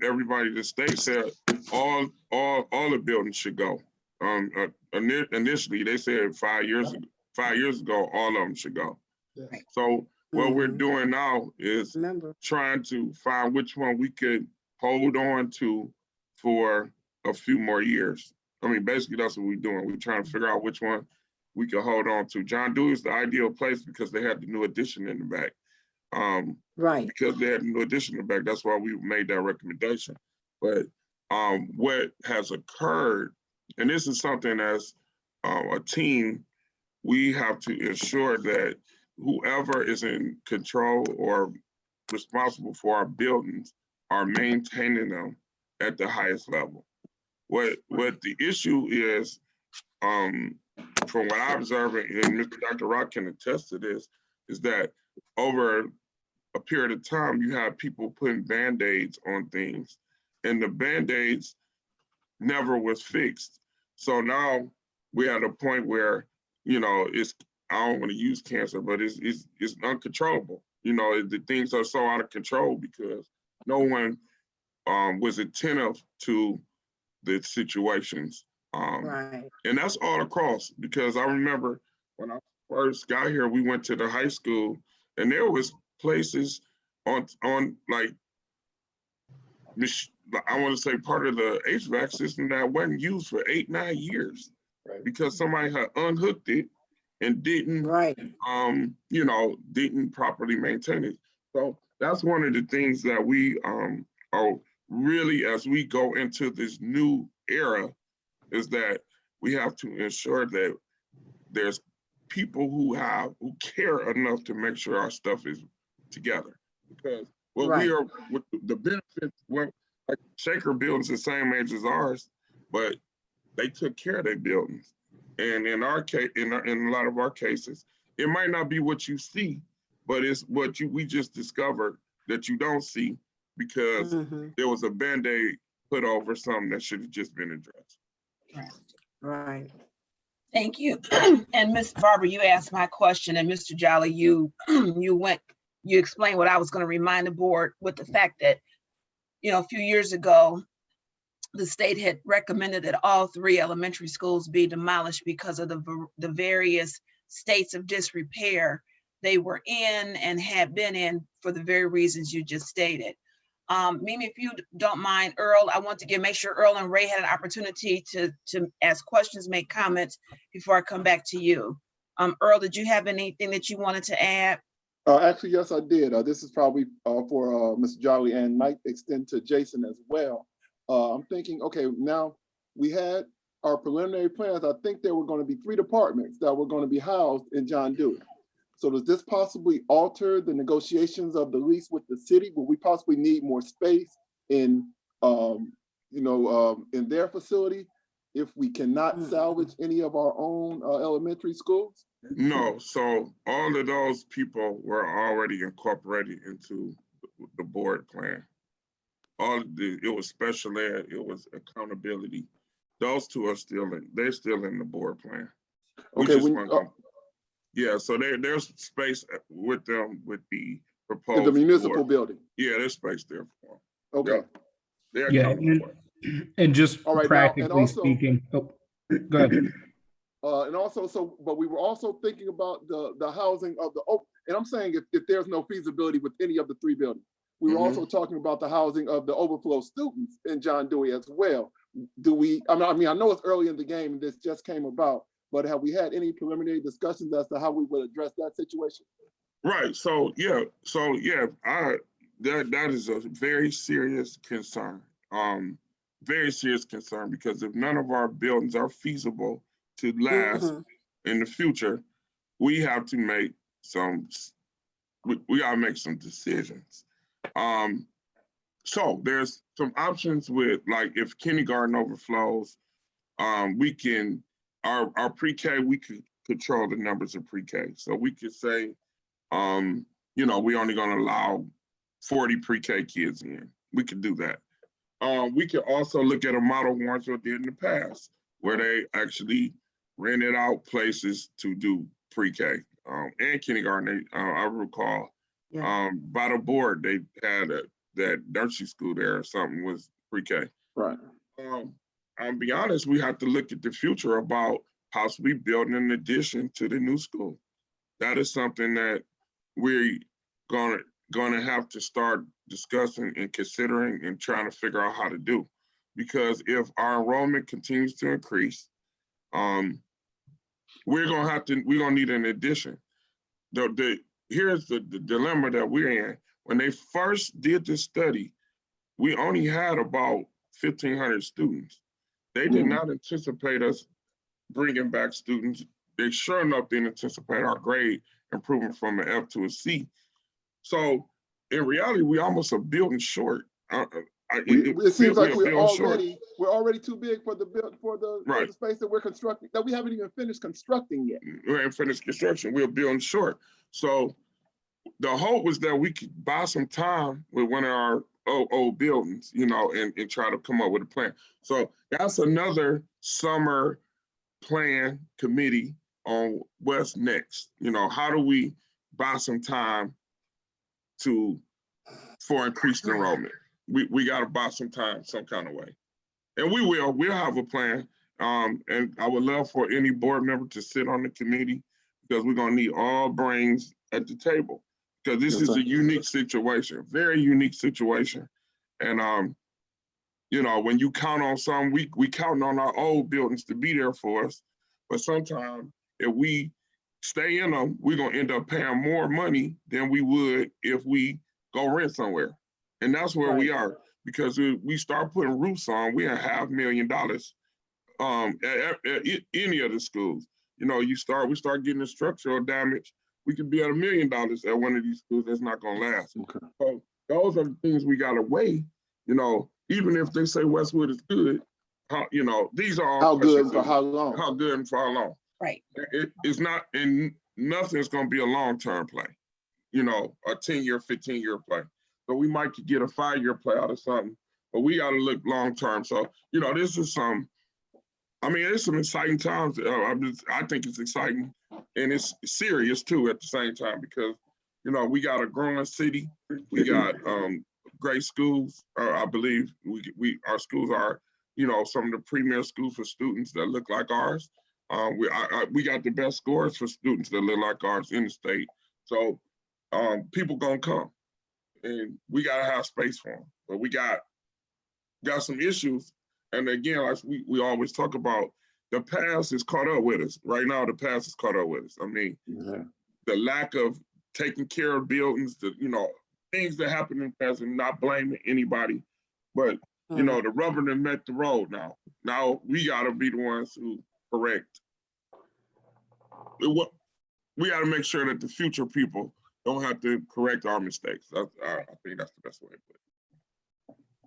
everybody, the state said all the buildings should go. Initially they said 5 years ago, all of them should go. So what we're doing now is trying to find which one we could hold on to for a few more years. I mean, basically that's what we're doing. We're trying to figure out which one we can hold on to. John Dewey is the ideal place because they had the new addition in the back. Because they had a new addition in the back, that's why we made that recommendation. But what has occurred, and this is something as a team, we have to ensure that whoever is in control or responsible for our buildings are maintaining them at the highest level. What the issue is, from what I observe, and Mr. Dr. Rock can attest to this, is that over a period of time, you have people putting Band-Aids on things, and the Band-Aids never was fixed. So now we're at a point where, it's, I don't want to use cancer, but it's uncontrollable. The things are so out of control because no one was attentive to the situations. And that's all across, because I remember when I first got here, we went to the high school and there was places on like, I want to say part of the HVAC system that wasn't used for 8-9 years because somebody had unhooked it and didn't, didn't properly maintain it. So that's one of the things that we are really, as we go into this new era, is that we have to ensure that there's people who care enough to make sure our stuff is together. because what Right. we are, with the benefits, well, like Shaker buildings the same age as ours, but they took care of their buildings. And in our case, in a lot of our cases, it might not be what you see, but it's what we just discovered that you don't see because Mhm. there was a Band-Aid put over something that should have just been addressed. Right. Thank you. And Ms. Barber, you asked my question, and Mr. Jolly, you you explained what I was going to remind the board with the fact that, a few years ago, the state had recommended that all 3 elementary schools be demolished because of the various states of disrepair they were in and had been in for the very reasons you just stated. Mimi, if you don't mind, Earl, I want to make sure Earl and Ray had an opportunity to ask questions, make comments before I come back to you. Earl, did you have anything that you wanted to add? Actually, yes, I did. This is probably for Mr. Jolly and might extend to Jason as well. I'm thinking, okay, now we had our preliminary plans. I think there were going to be 3 departments that were going to be housed in John Dewey. So does this possibly alter the negotiations of the lease with the city? Will we possibly need more space in, in their facility if we cannot salvage any of our own elementary schools? No, so all of those people were already incorporated into the board plan. It was special ed, it was accountability. Those 2 are they're still in the board plan. Okay, yeah, so there's space with them with the proposed in the municipal board. building. Yeah, there's space there for them. Okay. They're Yeah, and just All right, practically now, and also, speaking, oh, go ahead. And also, but we were also thinking about the housing of and I'm saying if there's no feasibility with any of the 3 buildings, we were also talking about the housing of the overflow students in John Dewey as well. I know it's early in the game and this just came about, but have we had any preliminary discussions as to how we would address that situation? Right, that is a very serious concern. Very serious concern, because if none of our buildings are feasible to last in the future, we have to make we gotta make some decisions. So there's some options with, like, if kindergarten overflows, we can, our pre-K, we could control the numbers of pre-K. So we could say, we only gonna allow 40 pre-K kids in. We could do that. We could also look at a model Warrensville did in the past, where they actually rented out places to do pre-K and kindergarten. I recall by the board, they had that nursery school there or something was pre-K. Right. I'll be honest, we have to look at the future about possibly building an addition to the new school. That is something that we're gonna have to start discussing and considering and trying to figure out how to do. Because if our enrollment continues to increase, we're gonna need an addition. Here's the dilemma that we're in. When they first did this study, we only had about 1,500 students. They did not anticipate us bringing back students. They sure enough didn't anticipate our grade improving from an F to a C. So in reality, we almost are building short. It seems like we're already too big for the space that we're constructing, that we haven't even finished constructing yet. We haven't finished construction. We're building short. So the hope was that we could buy some time with one of our old buildings, and try to come up with a plan. So that's another summer plan committee on what's next. How do we buy some time for increased enrollment? We got to buy some time some kind of way. And we'll have a plan. And I would love for any board member to sit on the committee, because we're going to need all brains at the table, because this is a unique situation, very unique situation. And, when you count on some, we count on our old buildings to be there for us. But sometimes if we stay in them, we're going to end up paying more money than we would if we go rent somewhere. And that's where we are, because we start putting roofs on, we have $500,000 at any of the schools. We start getting the structural damage. we could be at $1 million at one of these schools. That's not gonna last. Okay. So those are the things we gotta weigh, you know, even if they say Westwood is good, how, you know, these are all How good questions for of how long? how good and for how long. Right. It's not, and nothing's gonna be a long-term play, you know, a 10-year, 15-year play. So we might could get a 5-year play out of something, but we gotta look long-term. So, you know, this is I mean, it's some exciting times. I think it's exciting, and it's serious too at the same time, because, you know, we got a growing city. We got great schools. I believe our schools are, you know, some of the premier schools for students that look like ours. We got the best scores for students that look like ours in the state. So people gonna come, and we gotta have space for them. But we got some issues. And again, like we always talk about, the past is caught up with us. Right now, the past is caught up with us. I mean, the lack of taking care of buildings, you know, things that happened in the past, and not blaming anybody, but, you know, the rubber that met the road now. Now we gotta be the ones who correct. We gotta make sure that the future people don't have to correct our mistakes. I think that's the best way to put it.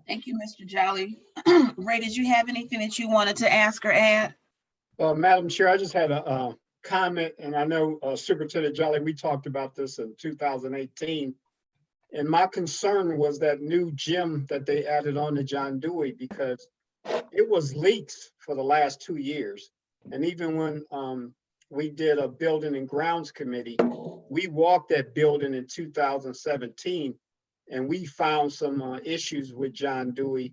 Thank you, Mr. Jolly. Ray, did you have anything that you wanted to ask or add? Madam Chair, I just had a comment, and I know Superintendent Jolly, we talked about this in 2018. And my concern was that new gym that they added on to John Dewey, because it was leaks for the last 2 years. And even when we did a building and grounds committee, we walked that building in 2017, and we found some issues with John Dewey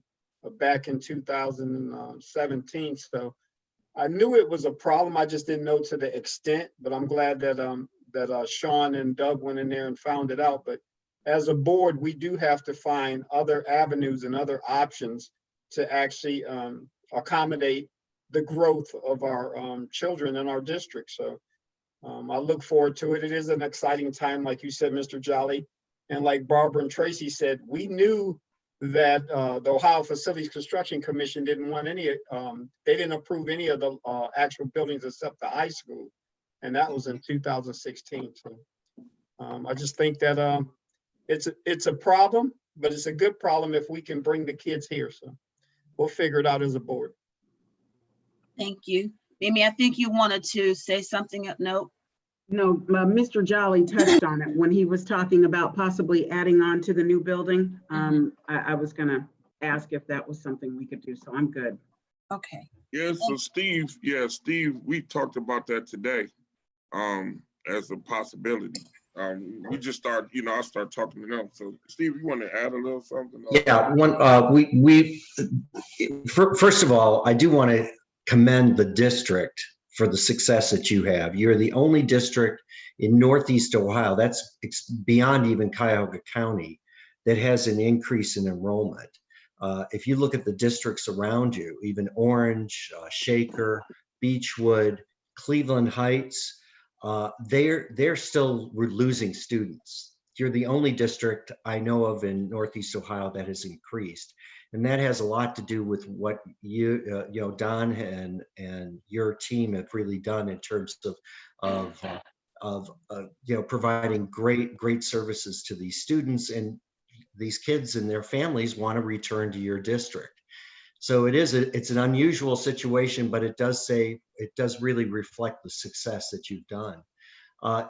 back in 2017. So I knew it was a problem. I just didn't know to the extent, but I'm glad that Sean and Doug went in there and found it out. But as a board, we do have to find other avenues and other options to actually accommodate the growth of our children in our district. So I look forward to it. It is an exciting time, like you said, Mr. Jolly. And like Barbara and Tracy said, we knew that the Ohio Facilities Construction Commission didn't want they didn't approve any of the actual buildings except the high school. And that was in 2016. So I just think that it's a problem, but it's a good problem if we can bring the kids here. So we'll figure it out as a board. Thank you. Mimi, I think you wanted to say something. No. No, Mr. Jolly touched on it when he was talking about possibly adding on to the new building. I was gonna ask if that was something we could do, so I'm good. Okay. Yeah, so Steve, we talked about that today as a possibility. We just start, you know, I start talking to them. So Steve, you want to add a little something? Yeah, first of all, I do want to commend the district for the success that you have. You're the only district in Northeast Ohio, that's beyond even Cuyahoga County, that has an increase in enrollment. If you look at the districts around you, even Orange, Shaker, Beechwood, Cleveland Heights, they're still losing students. You're the only district I know of in Northeast Ohio that has increased. And that has a lot to do with what you know, Don and your team have really done in terms of you know, providing great services to these students, and these kids and their families want to return to your district. So it's an unusual situation, but it does really reflect the success that you've done.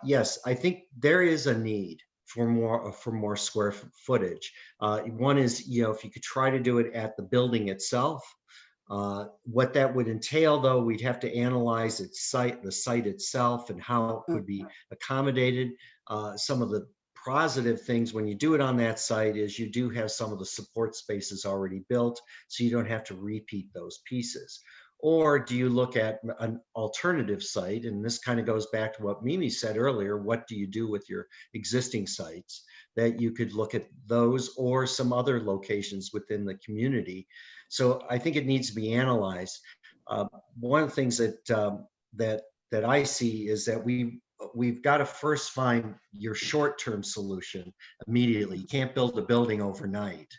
Yes, I think there is a need for more square footage. One is, you know, if you could try to do it at the building itself, what that would entail, though, we'd have to analyze the site itself and how it would be accommodated. Some of the positive things when you do it on that site is you do have some of the support spaces already built, so you don't have to repeat those pieces. Or do you look at an alternative site? And this kind of goes back to what Mimi said earlier. What do you do with your existing sites? That you could look at those or some other locations within the community. So I think it needs to be analyzed. One of the things that I see is that we've got to first find your short-term solution immediately. You can't build a building overnight.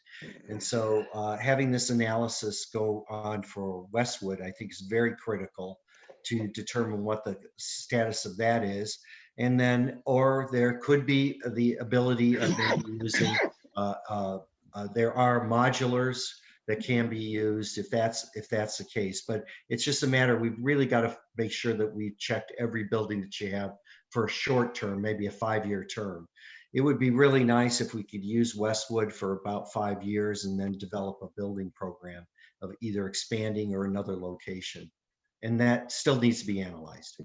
And so having this analysis go on for Westwood, I think is very critical to determine what the status of that is. And then, or there could be the ability of maybe using, there are modulars that can be used if that's the case. But it's just a matter, we've really got to make sure that we've checked every building that you have for a short term, maybe a 5-year term. It would be really nice if we could use Westwood for about 5 years and then develop a building program of either expanding or another location. And that still needs to be analyzed.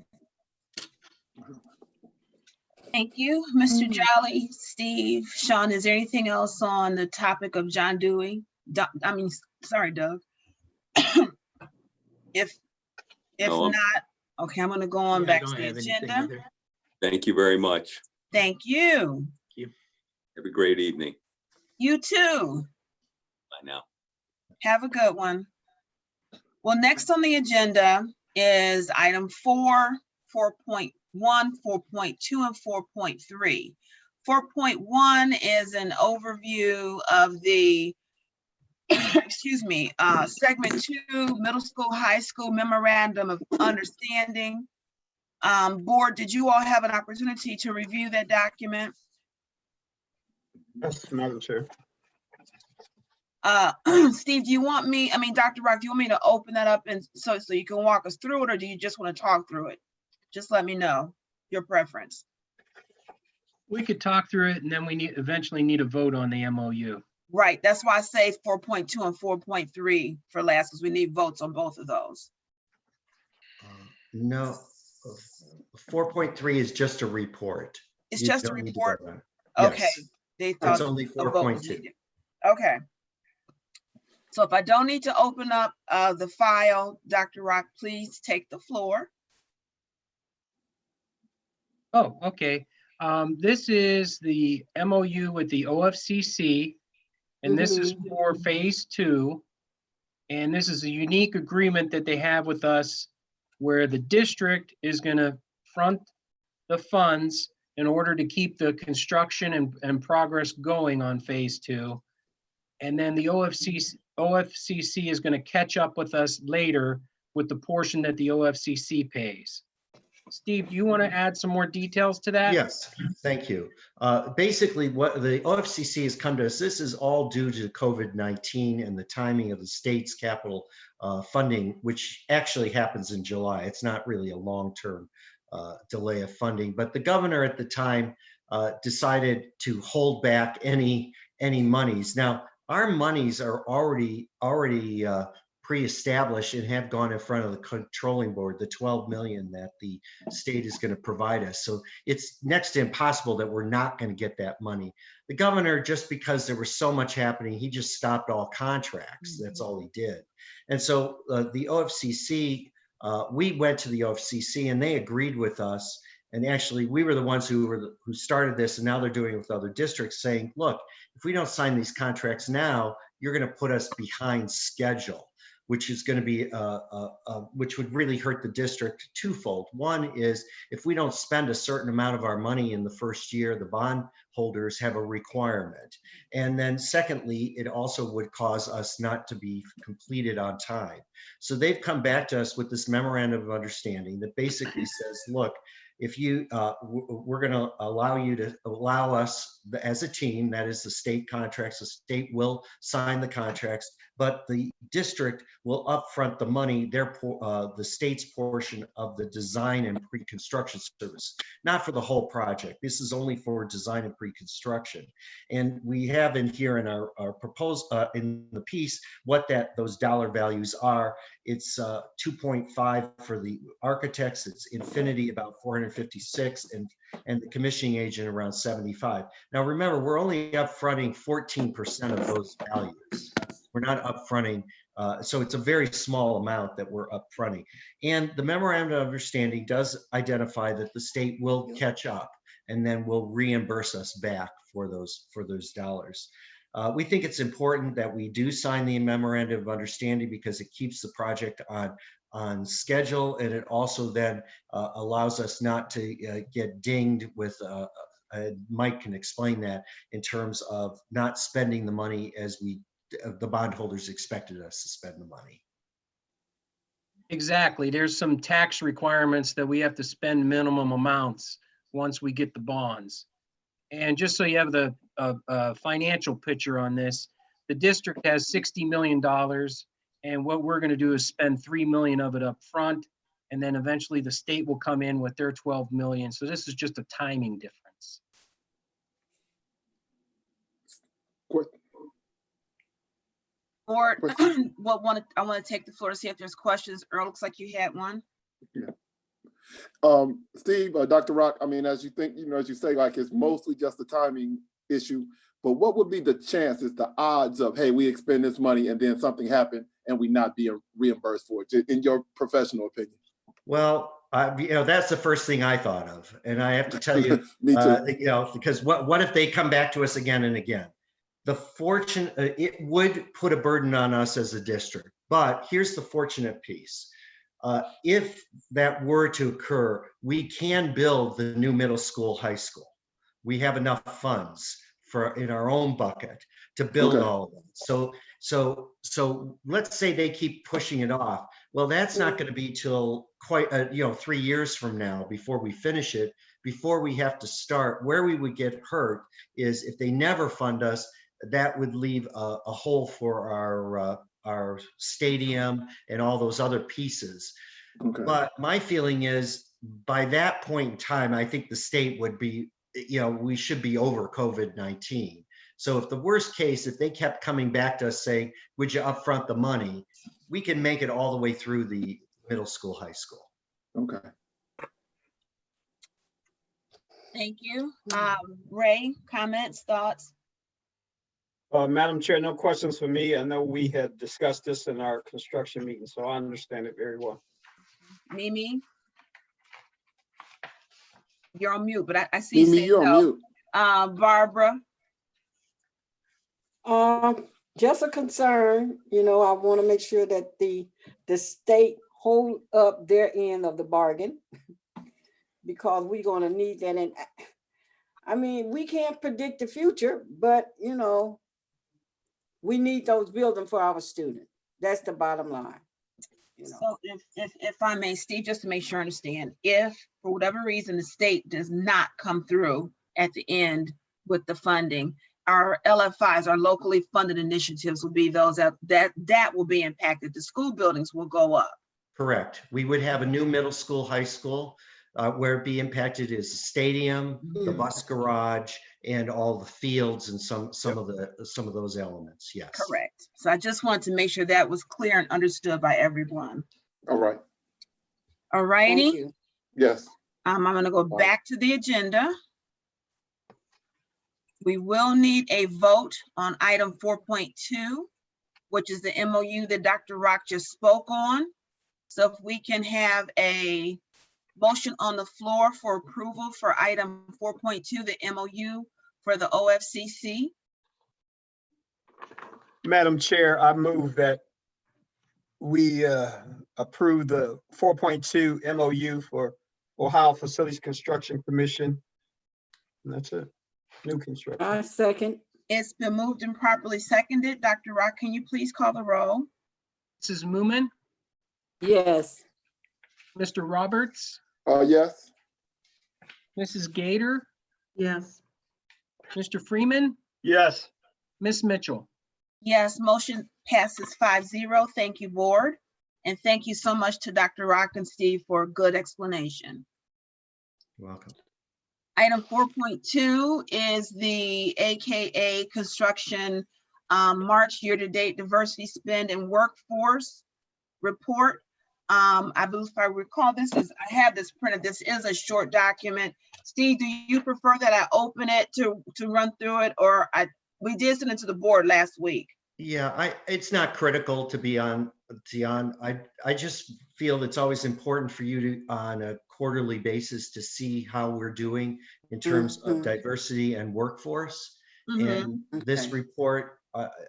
Thank you, Mr. Jolly, Steve, Sean. Is there anything else on the topic of John Dewey? Sorry, Doug. If No, not, okay, I'm gonna go on Yeah, I back to don't the have anything agenda. either. thank you very much. Thank you. Have a great evening. You too. Bye now. Have a good one. Well, next on the agenda is item 4, 4.1, 4.2, and 4.3. 4.1 is an overview of the, excuse me, segment 2, middle school, high school memorandum of understanding. Board, did you all have an opportunity to review that document? Yes, Madam Chair. Steve, do you want me, Dr. Rock, do you want me to open that up and so you can walk us through it, or do you just want to talk through it? Just let me know your preference. We could talk through it and then we eventually need a vote on the MOU. Right, that's why I say 4.2 and 4.3 for last, because we need votes on both of those. No, 4.3 is just a report. It's You just a don't need to report? vote on it. Okay, Yes. they thought It's only a vote was 4.2. needed. Okay. So if I don't need to open up the file, Dr. Rock, please take the floor. Oh, okay. This is the MOU with the OFCC, and this is for phase 2. And this is a unique agreement that they have with us where the district is going to front the funds in order to keep the construction and progress going on phase 2. And then the OFCC is going to catch up with us later with the portion that the OFCC pays. Steve, do you want to add some more details to that? Yes, thank you. Basically, what the OFCC has come to us, this is all due to COVID-19 and the timing of the state's capital funding, which actually happens in July. It's not really a long-term delay of funding, but the governor at the time decided to hold back any monies. Now, our monies are already pre-established and have gone in front of the controlling board, the 12 million that the state is going to provide us. So it's next to impossible that we're not going to get that money. The governor, just because there was so much happening, he just stopped all contracts. That's all he did. And so the OFCC, we went to the OFCC and they agreed with us. And actually, we were the ones who started this, and now they're doing it with other districts, saying, look, if we don't sign these contracts now, you're going to put us behind schedule, which is going to be, which would really hurt the district twofold. One is if we don't spend a certain amount of our money in the first year, the bond holders have a requirement. And then secondly, it also would cause us not to be completed on time. So they've come back to us with this memorandum of understanding that basically says, look, if you, we're going to allow us as a team, that is the state contracts, the state will sign the contracts, but the district will upfront the money, the state's portion of the design and pre-construction service, not for the whole project. This is only for design and pre-construction. And we have in here in our proposal, in the piece, what those dollar values are. It's 2.5 for the architects, it's Infinity about 456, and the commissioning agent around 75. Now remember, we're only upfronting 14% of those values. We're not upfronting, so it's a very small amount that we're upfronting. And the memorandum of understanding does identify that the state will catch up and then will reimburse us back for those dollars. We think it's important that we do sign the memorandum of understanding because it keeps the project on schedule, and it also then allows us not to get dinged with, Mike can explain that, in terms of not spending the money as the bondholders expected us to spend the money. Exactly. There's some tax requirements that we have to spend minimum amounts once we get the bonds. And just so you have the financial picture on this, the district has $60 million. And what we're going to do is spend $3 million of it up front. And then eventually the state will come in with their 12 million. So this is just a timing difference. Quick. Board, Question. I want to take the floor to see if there's questions. Earl, looks like you had one. Steve, Dr. Rock, I mean, as you think, as you say, like it's mostly just a timing issue, but what would be the chances, the odds of, hey, we expend this money and then something happened and we not being reimbursed for it, in your professional opinion? Well, that's the first thing I thought of. And I have to tell you, Me too. because what if they come back to us again and again? It would put a burden on us as a district, but here's the fortunate piece. If that were to occur, we can build the new middle school, high school. We have enough funds in our own bucket to build all of them. So let's say they keep pushing it off. Well, that's not going to be till quite 3 years from now before we finish it, before we have to start. Where we would get hurt is if they never fund us, that would leave a hole for our stadium and all those other pieces. Okay. But my feeling is by that point in time, I think the state would be, we should be over COVID-19. So if the worst case, if they kept coming back to us saying, would you upfront the money, we can make it all the way through the middle school, high school. Okay. Thank you. Ray, comments, thoughts? Madam Chair, no questions for me. I know we had discussed this in our construction meeting, so I understand it very well. Mimi? You're on mute, but I see you Mimi, say you're on no. mute. Barbara? Just a concern, I want to make sure that the state hold up their end of the bargain because we're going to need that. And I mean, we can't predict the future, but we need those buildings for our students. That's the bottom line. So if I may, Steve, just to make sure I understand, if for whatever reason the state does not come through at the end with the funding, our LFIs, our locally funded initiatives, will be those that will be impacted. The school buildings will go up. Correct. We would have a new middle school, high school. Where it'd be impacted is the stadium, the bus garage, and all the fields and some of those elements. Yes. Correct. So I just wanted to make sure that was clear and understood by everyone. All right. All righty. Thank you. Yes. I'm going to go back to the agenda. We will need a vote on item 4.2, which is the MOU that Dr. Rock just spoke on. So if we can have a motion on the floor for approval for item 4.2, the MOU for the OFCC. Madam Chair, I move that we approve the 4.2 MOU for Ohio Facilities Construction Commission. And that's it. New construction. I second. It's been moved and properly seconded. Dr. Rock, can you please call the roll? Mrs. Moomin, Yes. Mr. Roberts, Yes. Mrs. Gator, Yes. Mr. Freeman, Yes. Miss Mitchell. Yes, motion passes 5-0. Thank you, board. And thank you so much to Dr. Rock and Steve for a good explanation. You're welcome. Item 4.2 is the AKA construction March year-to-date diversity spend and workforce report. I believe if I recall, I have this printed. This is a short document. Steve, do you prefer that I open it to run through it, or we did send it to the board last week? Yeah, it's not critical to be on, Tian. I just feel it's always important for you to, on a quarterly basis, to see how we're doing in terms of diversity and workforce. And this report,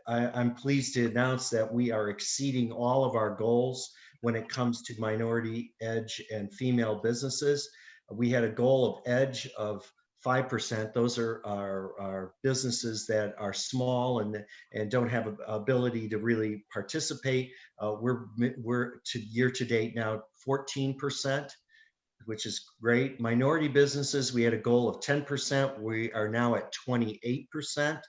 I'm pleased to announce that we are exceeding all of our goals when it comes to minority, edge, and female businesses. We had a goal of edge of 5%. Those are our businesses that are small and don't have an ability to really participate. We're to year to date now 14%. which is great. Minority businesses, we had a goal of 10%. We are now at 28%.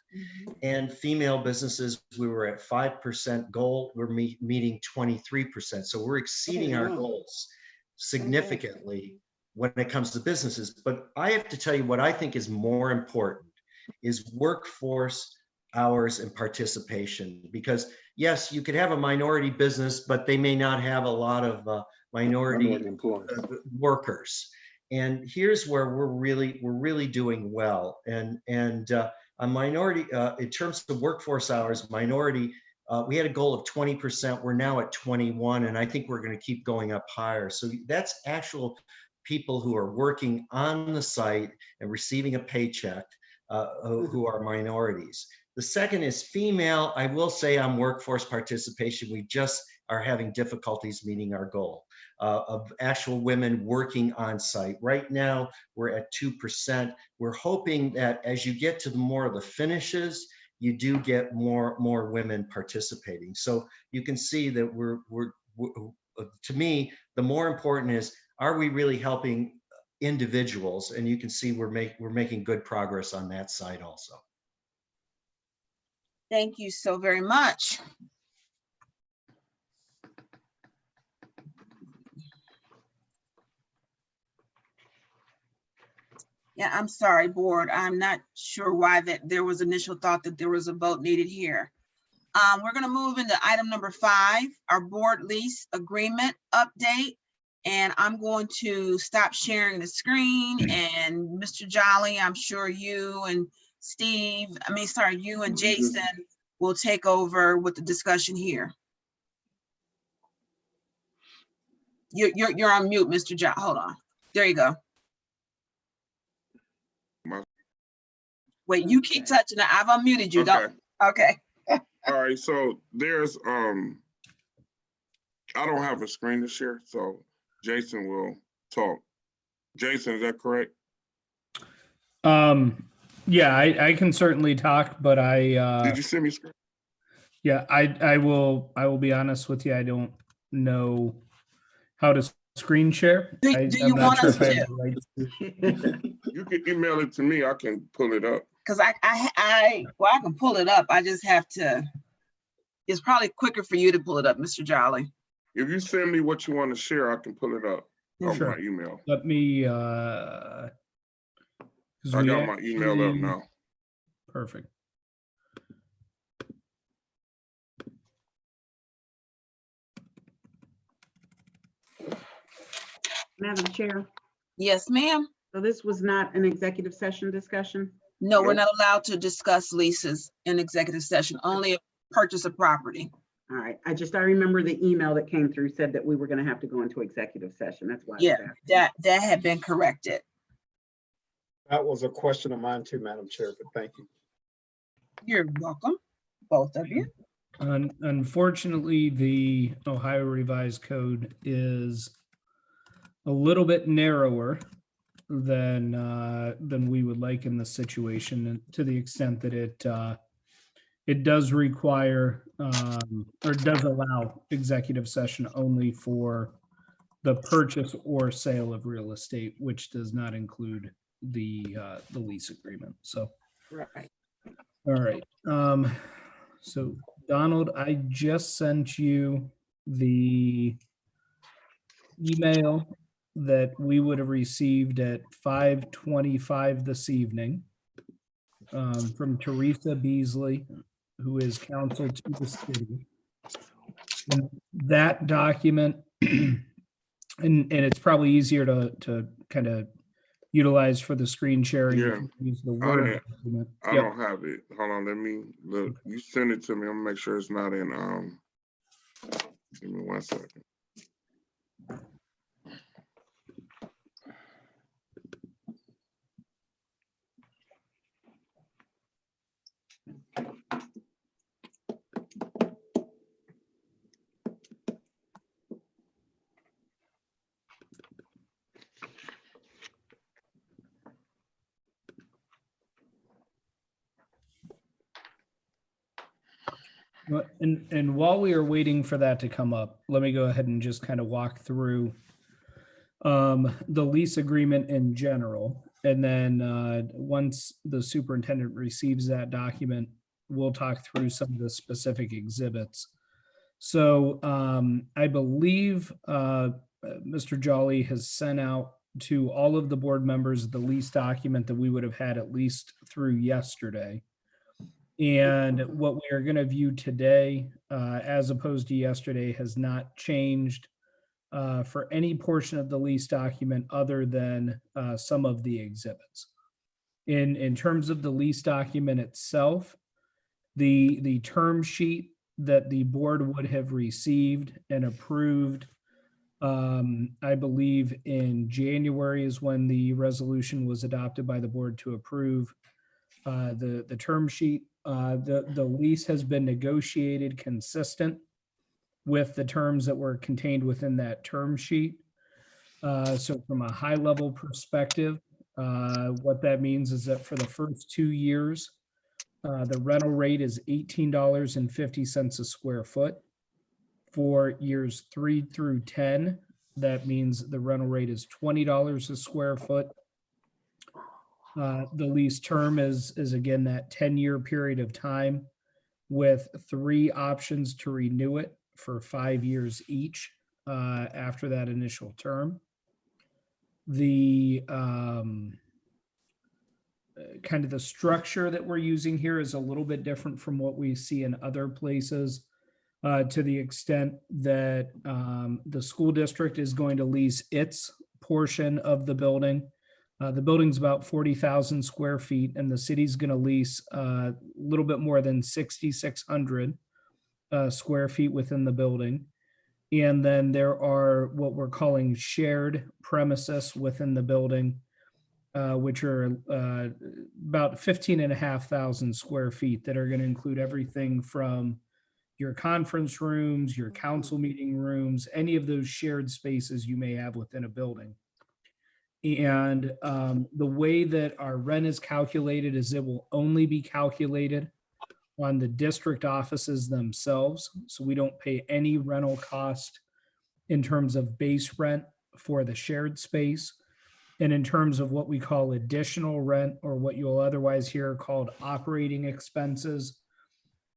And female businesses, we were at 5% goal. We're meeting 23%. So we're exceeding our goals significantly when it comes to businesses. But I have to tell you what I think is more important is workforce hours and participation. Because yes, you could have a minority business, but they may not have a lot of minority employees. workers. And here's where we're really doing well. And a minority, in terms of workforce hours, minority, we had a goal of 20%. We're now at 21, and I think we're going to keep going up higher. So that's actual people who are working on the site and receiving a paycheck who are minorities. The second is female. I will say on workforce participation, we just are having difficulties meeting our goal of actual women working on site. Right now, we're at 2%. We're hoping that as you get to more of the finishes, you do get more women participating. So you can see that we're to me, the more important is, are we really helping individuals? And you can see we're making good progress on that side also. Thank you so very much. Yeah, I'm sorry, board. I'm not sure why there was initial thought that there was a vote needed here. We're going to move into item number 5, our board lease agreement update. And I'm going to stop sharing the screen, and Mr. Jolly, I'm sure you and you and Jason will take over with the discussion here. You're on mute, Mr. Jolly. Hold on. There you go. Wait, you keep touching it. I've unmuted you. Okay. Okay. All right, so there's, I don't have a screen to share, so Jason will talk. Jason, is that correct? Yeah, I can certainly talk, but Did you send me a screen? yeah, I will be honest with you. I don't know how to screen share. Do I'm you not want sure us if I to? have the right to. You can email it to me. I can pull it up. Because I can pull it up. I just have to. It's probably quicker for you to pull it up, Mr. Jolly. If you send me what you want to share, I can pull it up on Sure. my email. Let me. I got my email up now. Perfect. Madam Chair, Yes, ma'am. so this was not an executive session discussion? No, we're Nope. not allowed to discuss leases in executive session, only a purchase of property. All right, I remember the email that came through said that we were gonna have to go into executive session. That's why. I was Yeah, asking. that had been corrected. That was a question of mine too, Madam Chair, but thank you. You're welcome, both of you. Unfortunately, the Ohio Revised Code is a little bit narrower than we would like in this situation, and to the extent that it does require or does allow executive session only for the purchase or sale of real estate, which does not include the lease agreement. So, Right. all right. So Donald, I just sent you the email that we would have received at 5:25 this evening from Teresa Beasley, who is counsel to the city. And that document, and it's probably easier to kind of utilize for the screen sharing. Yeah. Use the Word document. I Yep. don't have it. Hold on, let me look. You send it to me. I'm gonna make sure it's not in, give me 1 second. Well, and while we are waiting for that to come up, let me go ahead and just kind of walk through the lease agreement in general. And then once the superintendent receives that document, we'll talk through some of the specific exhibits. So I believe Mr. Jolly has sent out to all of the board members the lease document that we would have had at least through yesterday. And what we are going to view today, as opposed to yesterday, has not changed for any portion of the lease document other than some of the exhibits. In terms of the lease document itself, the term sheet that the board would have received and approved, I believe in January is when the resolution was adopted by the board to approve the term sheet. The lease has been negotiated consistent with the terms that were contained within that term sheet. So from a high level perspective, what that means is that for the first 2 years, the rental rate is $18.50 a square foot. For years 3 through 10, that means the rental rate is $20 a square foot. The lease term is again that 10-year period of time with 3 options to renew it for 5 years each after that initial term. The kind of the structure that we're using here is a little bit different from what we see in other places, to the extent that the school district is going to lease its portion of the building. The building's about 40,000 square feet, and the city's going to lease a little bit more than 6,600 square feet within the building. And then there are what we're calling shared premises within the building, which are about 15,500 square feet that are going to include everything from your conference rooms, your council meeting rooms, any of those shared spaces you may have within a building. And the way that our rent is calculated is it will only be calculated on the district offices themselves. So we don't pay any rental cost in terms of base rent for the shared space. And in terms of what we call additional rent, or what you'll otherwise hear called operating expenses,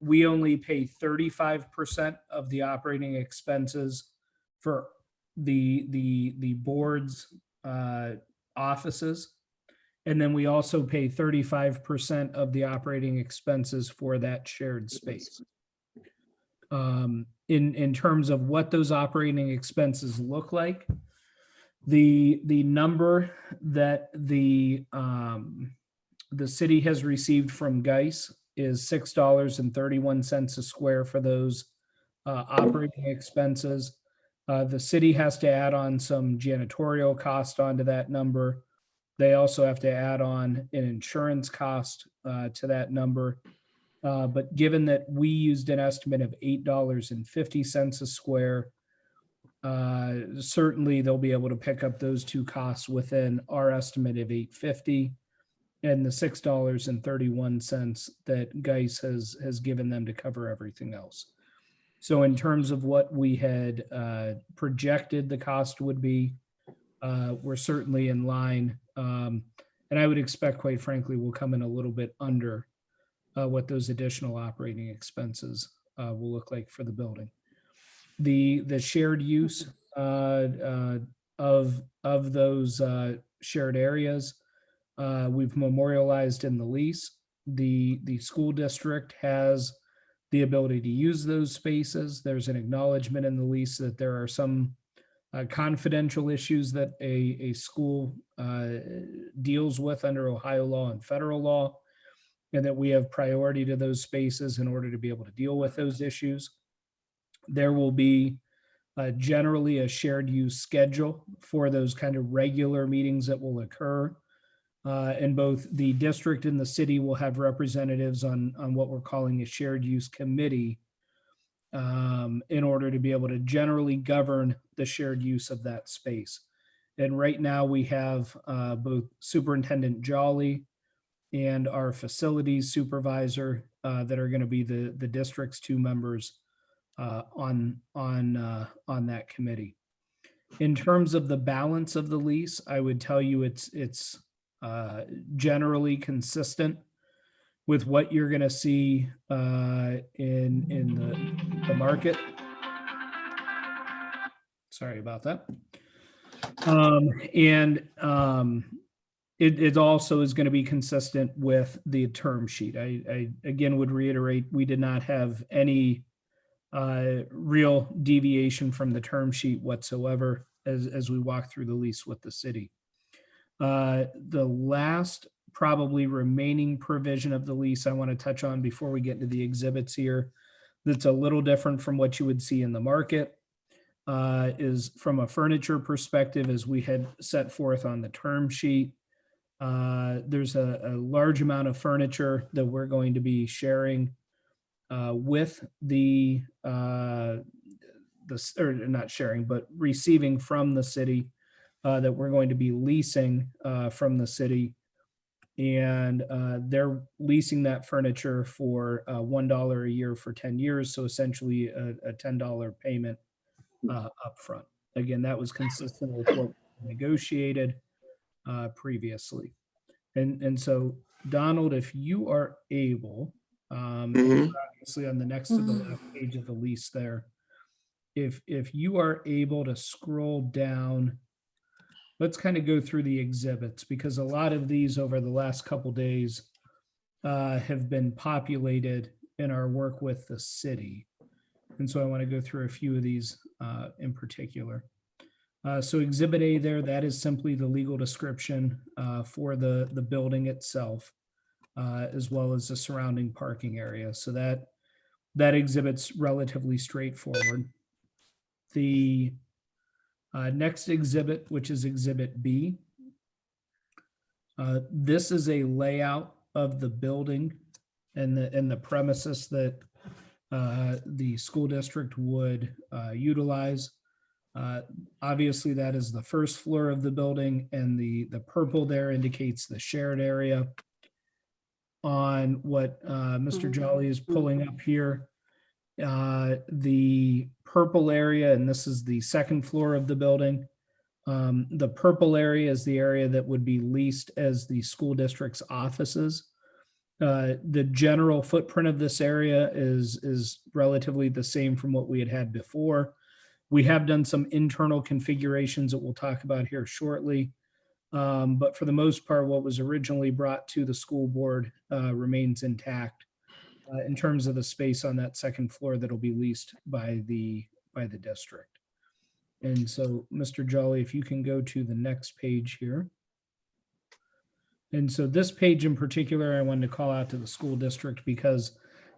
we only pay 35% of the operating expenses for the board's offices. And then we also pay 35% of the operating expenses for that shared space. In terms of what those operating expenses look like, the number that the city has received from GEIS is $6.31 a square for those operating expenses. The city has to add on some janitorial cost onto that number. They also have to add on an insurance cost to that number. But given that we used an estimate of $8.50 a square, certainly they'll be able to pick up those 2 costs within our estimate of $8.50 and the $6.31 that GEIS has given them to cover everything else. So in terms of what we had projected the cost would be, we're certainly in line. And I would expect, quite frankly, we'll come in a little bit under what those additional operating expenses will look like for the building. The shared use of those shared areas, we've memorialized in the lease. The school district has the ability to use those spaces. There's an acknowledgement in the lease that there are some confidential issues that a school deals with under Ohio law and federal law, and that we have priority to those spaces in order to be able to deal with those issues. There will be generally a shared use schedule for those kind of regular meetings that will occur. And both the district and the city will have representatives on what we're calling a shared use committee in order to be able to generally govern the shared use of that space. And right now we have both Superintendent Jolly and our facilities supervisor that are going to be the district's 2 members on that committee. In terms of the balance of the lease, I would tell you it's generally consistent with what you're going to see in the market. Sorry about that. It also is going to be consistent with the term sheet. I again would reiterate, we did not have any real deviation from the term sheet whatsoever as we walk through the lease with the city. The last probably remaining provision of the lease I want to touch on before we get into the exhibits here, that's a little different from what you would see in the market, is from a furniture perspective, as we had set forth on the term sheet. There's a large amount of furniture that we're going to be sharing with or not sharing, but receiving from the city, that we're going to be leasing from the city. And they're leasing that furniture for $1 a year for 10 years. So essentially a $10 payment upfront. Again, that was consistent with what we negotiated previously. And so, Donald, if you are able, and you're obviously on the next to the last page of the lease there, if you are able to scroll down, let's kind of go through the exhibits, because a lot of these over the last couple days have been populated in our work with the city. And so I want to go through a few of these in particular. So Exhibit A there, that is simply the legal description for the building itself, as well as the surrounding parking area. So that exhibit's relatively straightforward. The next exhibit, which is Exhibit B, this is a layout of the building and the premises that the school district would utilize. Obviously, that is the first floor of the building, and the purple there indicates the shared area. On what Mr. Jolly is pulling up here, the purple area, and this is the second floor of the building. The purple area is the area that would be leased as the school district's offices. The general footprint of this area is relatively the same from what we had before. We have done some internal configurations that we'll talk about here shortly. But for the most part, what was originally brought to the school board remains intact in terms of the space on that second floor that'll be leased by the district. And so, Mr. Jolly, if you can go to the next page here. And so this page in particular, I wanted to call out to the school district because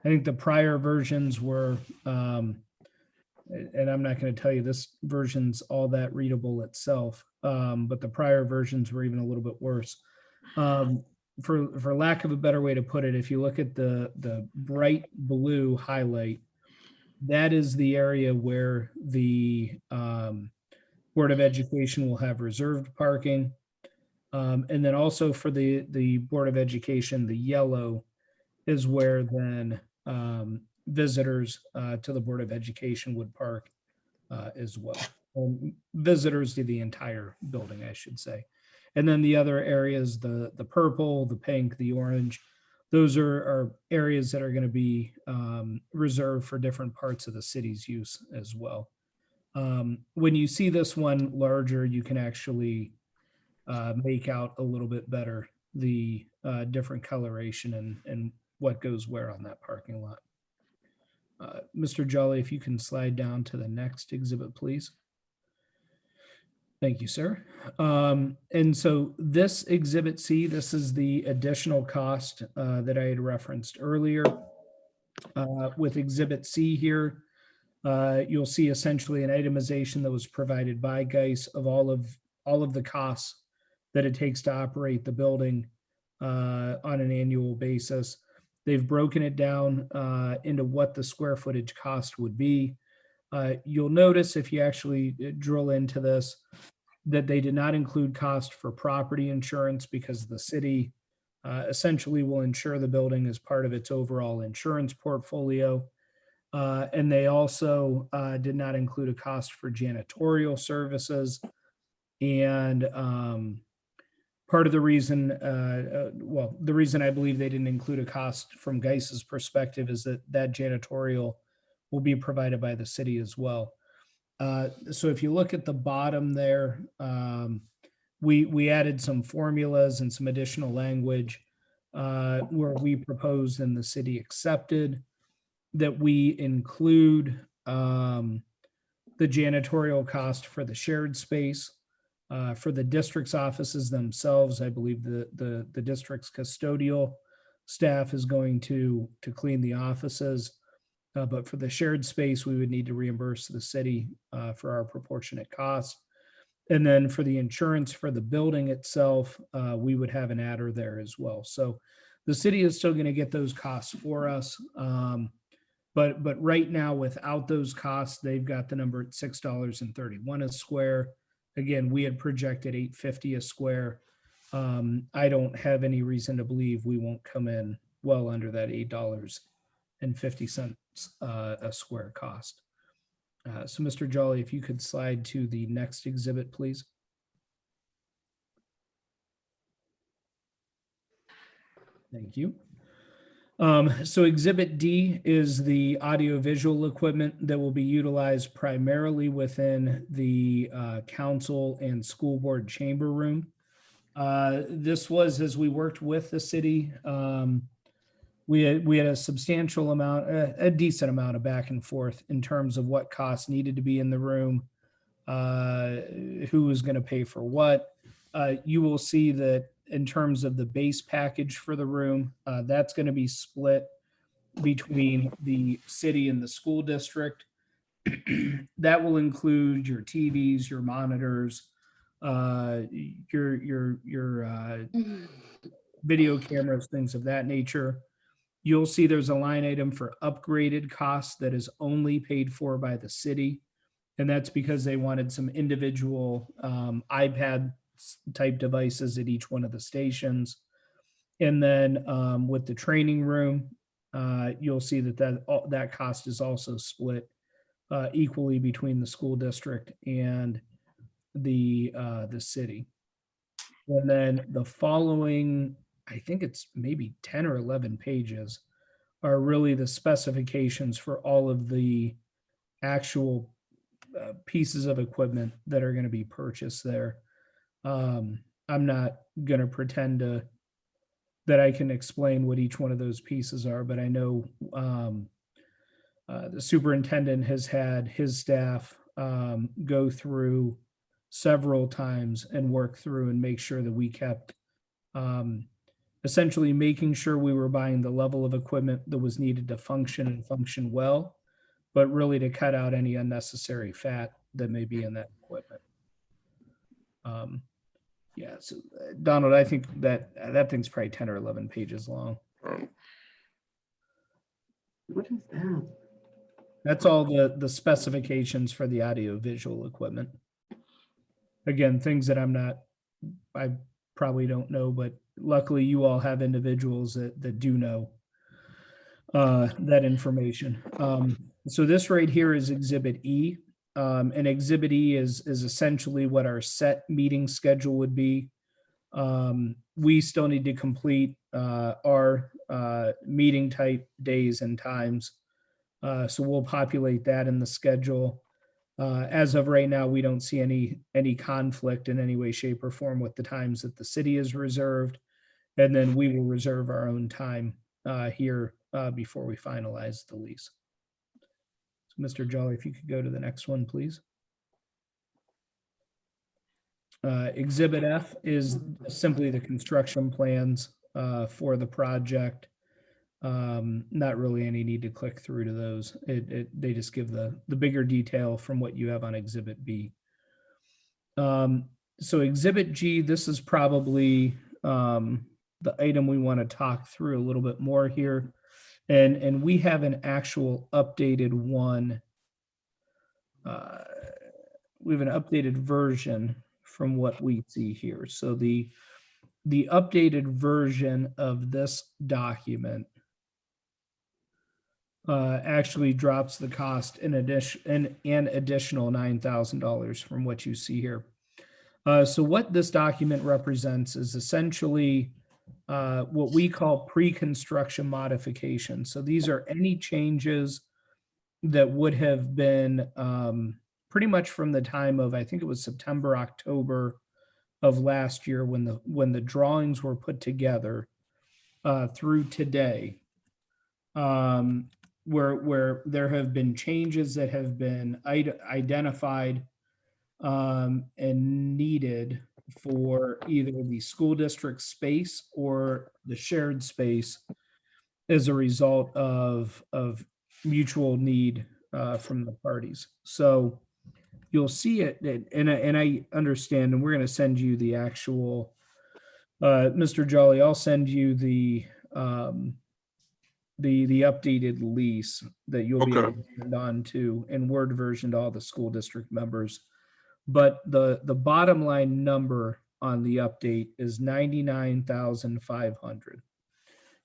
I think the prior versions were, and I'm not going to tell you this version's all that readable itself, but the prior versions were even a little bit worse. For lack of a better way to put it, if you look at the bright blue highlight, that is the area where the Board of Education will have reserved parking. And then also for the Board of Education, the yellow is where then visitors to the Board of Education would park as well. Visitors to the entire building, I should say. And then the other areas, the purple, the pink, the orange, those are areas that are going to be reserved for different parts of the city's use as well. When you see this one larger, you can actually make out a little bit better the different coloration and what goes where on that parking lot. Mr. Jolly, if you can slide down to the next exhibit, please. Thank you, sir. And so this Exhibit C, this is the additional cost that I had referenced earlier. With Exhibit C here, you'll see essentially an itemization that was provided by GEIS of all of the costs that it takes to operate the building on an annual basis. They've broken it down into what the square footage cost would be. You'll notice if you actually drill into this, that they did not include cost for property insurance because the city essentially will insure the building as part of its overall insurance portfolio. And they also did not include a cost for janitorial services. And part of the reason, the reason I believe they didn't include a cost from Geis's perspective is that janitorial will be provided by the city as well. So if you look at the bottom there, we added some formulas and some additional language where we proposed and the city accepted that we include the janitorial cost for the shared space. For the district's offices themselves, I believe the district's custodial staff is going to clean the offices. But for the shared space, we would need to reimburse the city for our proportionate costs. And then for the insurance for the building itself, we would have an adder there as well. So the city is still going to get those costs for us. But right now, without those costs, they've got the number at $6.31 a square. Again, we had projected $8.50 a square. I don't have any reason to believe we won't come in well under that $8.50 a square cost. So Mr. Jolly, if you could slide to the next exhibit, please. Thank you. So Exhibit D is the audiovisual equipment that will be utilized primarily within the council and school board chamber room. This was as we worked with the city. We had a substantial amount, a decent amount of back and forth in terms of what costs needed to be in the room, who was going to pay for what. You will see that in terms of the base package for the room, that's going to be split between the city and the school district. That will include your TVs, your monitors, your video cameras, things of that nature. You'll see there's a line item for upgraded costs that is only paid for by the city. And that's because they wanted some individual iPad type devices at each one of the stations. And then with the training room, you'll see that cost is also split equally between the school district and the city. And then the following, I think it's maybe 10 or 11 pages, are really the specifications for all of the actual pieces of equipment that are going to be purchased there. I'm not going to pretend that I can explain what each one of those pieces are, but I know the superintendent has had his staff go through several times and work through and make sure that we kept essentially making sure we were buying the level of equipment that was needed to function and function well, but really to cut out any unnecessary fat that may be in that equipment. Yeah, so Donald, I think that thing's probably 10 or 11 pages long. What is that? That's all the specifications for the audio visual equipment. Again, things that I probably don't know, but luckily you all have individuals that do know that information. So this right here is Exhibit E. And Exhibit E is essentially what our set meeting schedule would be. We still need to complete our meeting type days and times. So we'll populate that in the schedule. As of right now, we don't see any conflict in any way, shape, or form with the times that the city is reserved. And then we will reserve our own time here before we finalize the lease. So Mr. Jolly, if you could go to the next one, please. Exhibit F is simply the construction plans for the project. Not really any need to click through to those. They just give the bigger detail from what you have on Exhibit B. So Exhibit G, this is probably the item we want to talk through a little bit more here. And we have an actual updated one. We have an updated version from what we see here. So the updated version of this document actually drops the cost an additional $9,000 from what you see here. So what this document represents is essentially what we call pre-construction modifications. So these are any changes that would have been pretty much from the time of, I think it was September, October of last year when the drawings were put together through today, where there have been changes that have been identified and needed for either the school district space or the shared space as a result of mutual need from the parties. So you'll see it, and I understand, and we're going to send you the actual, Mr. Jolly, I'll send you the updated lease that you'll be able to send on to in Word version to all the school district members. But the bottom line number on the update is $99,500.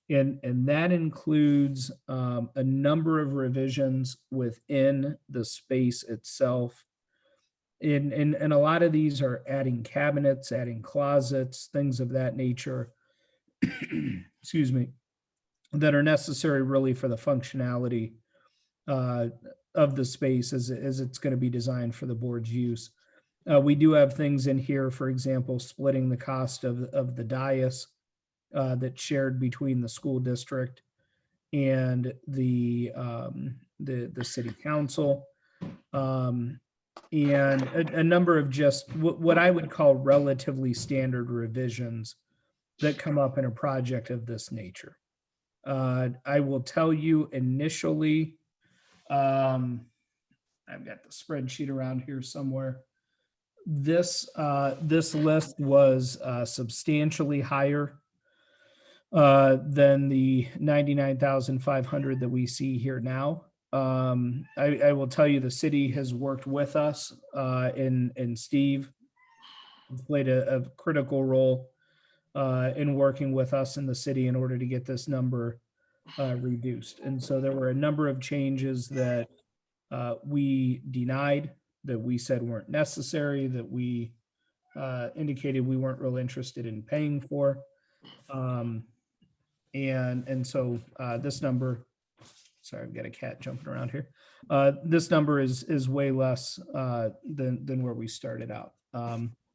And that includes a number of revisions within the space itself. And a lot of these are adding cabinets, adding closets, things of that nature, excuse me, that are necessary really for the functionality of the space as it's going to be designed for the board's use. We do have things in here, for example, splitting the cost of the dais that's shared between the school district and the city council, and a number of just what I would call relatively standard revisions that come up in a project of this nature. I will tell you initially, I've got the spreadsheet around here somewhere. This list was substantially higher than the 99,500 that we see here now. I will tell you the city has worked with us, and Steve played a critical role in working with us in the city in order to get this number reduced. And so there were a number of changes that we denied, that we said weren't necessary, that we indicated we weren't real interested in paying for. And so this number, sorry, I've got a cat jumping around here. This number is way less than where we started out.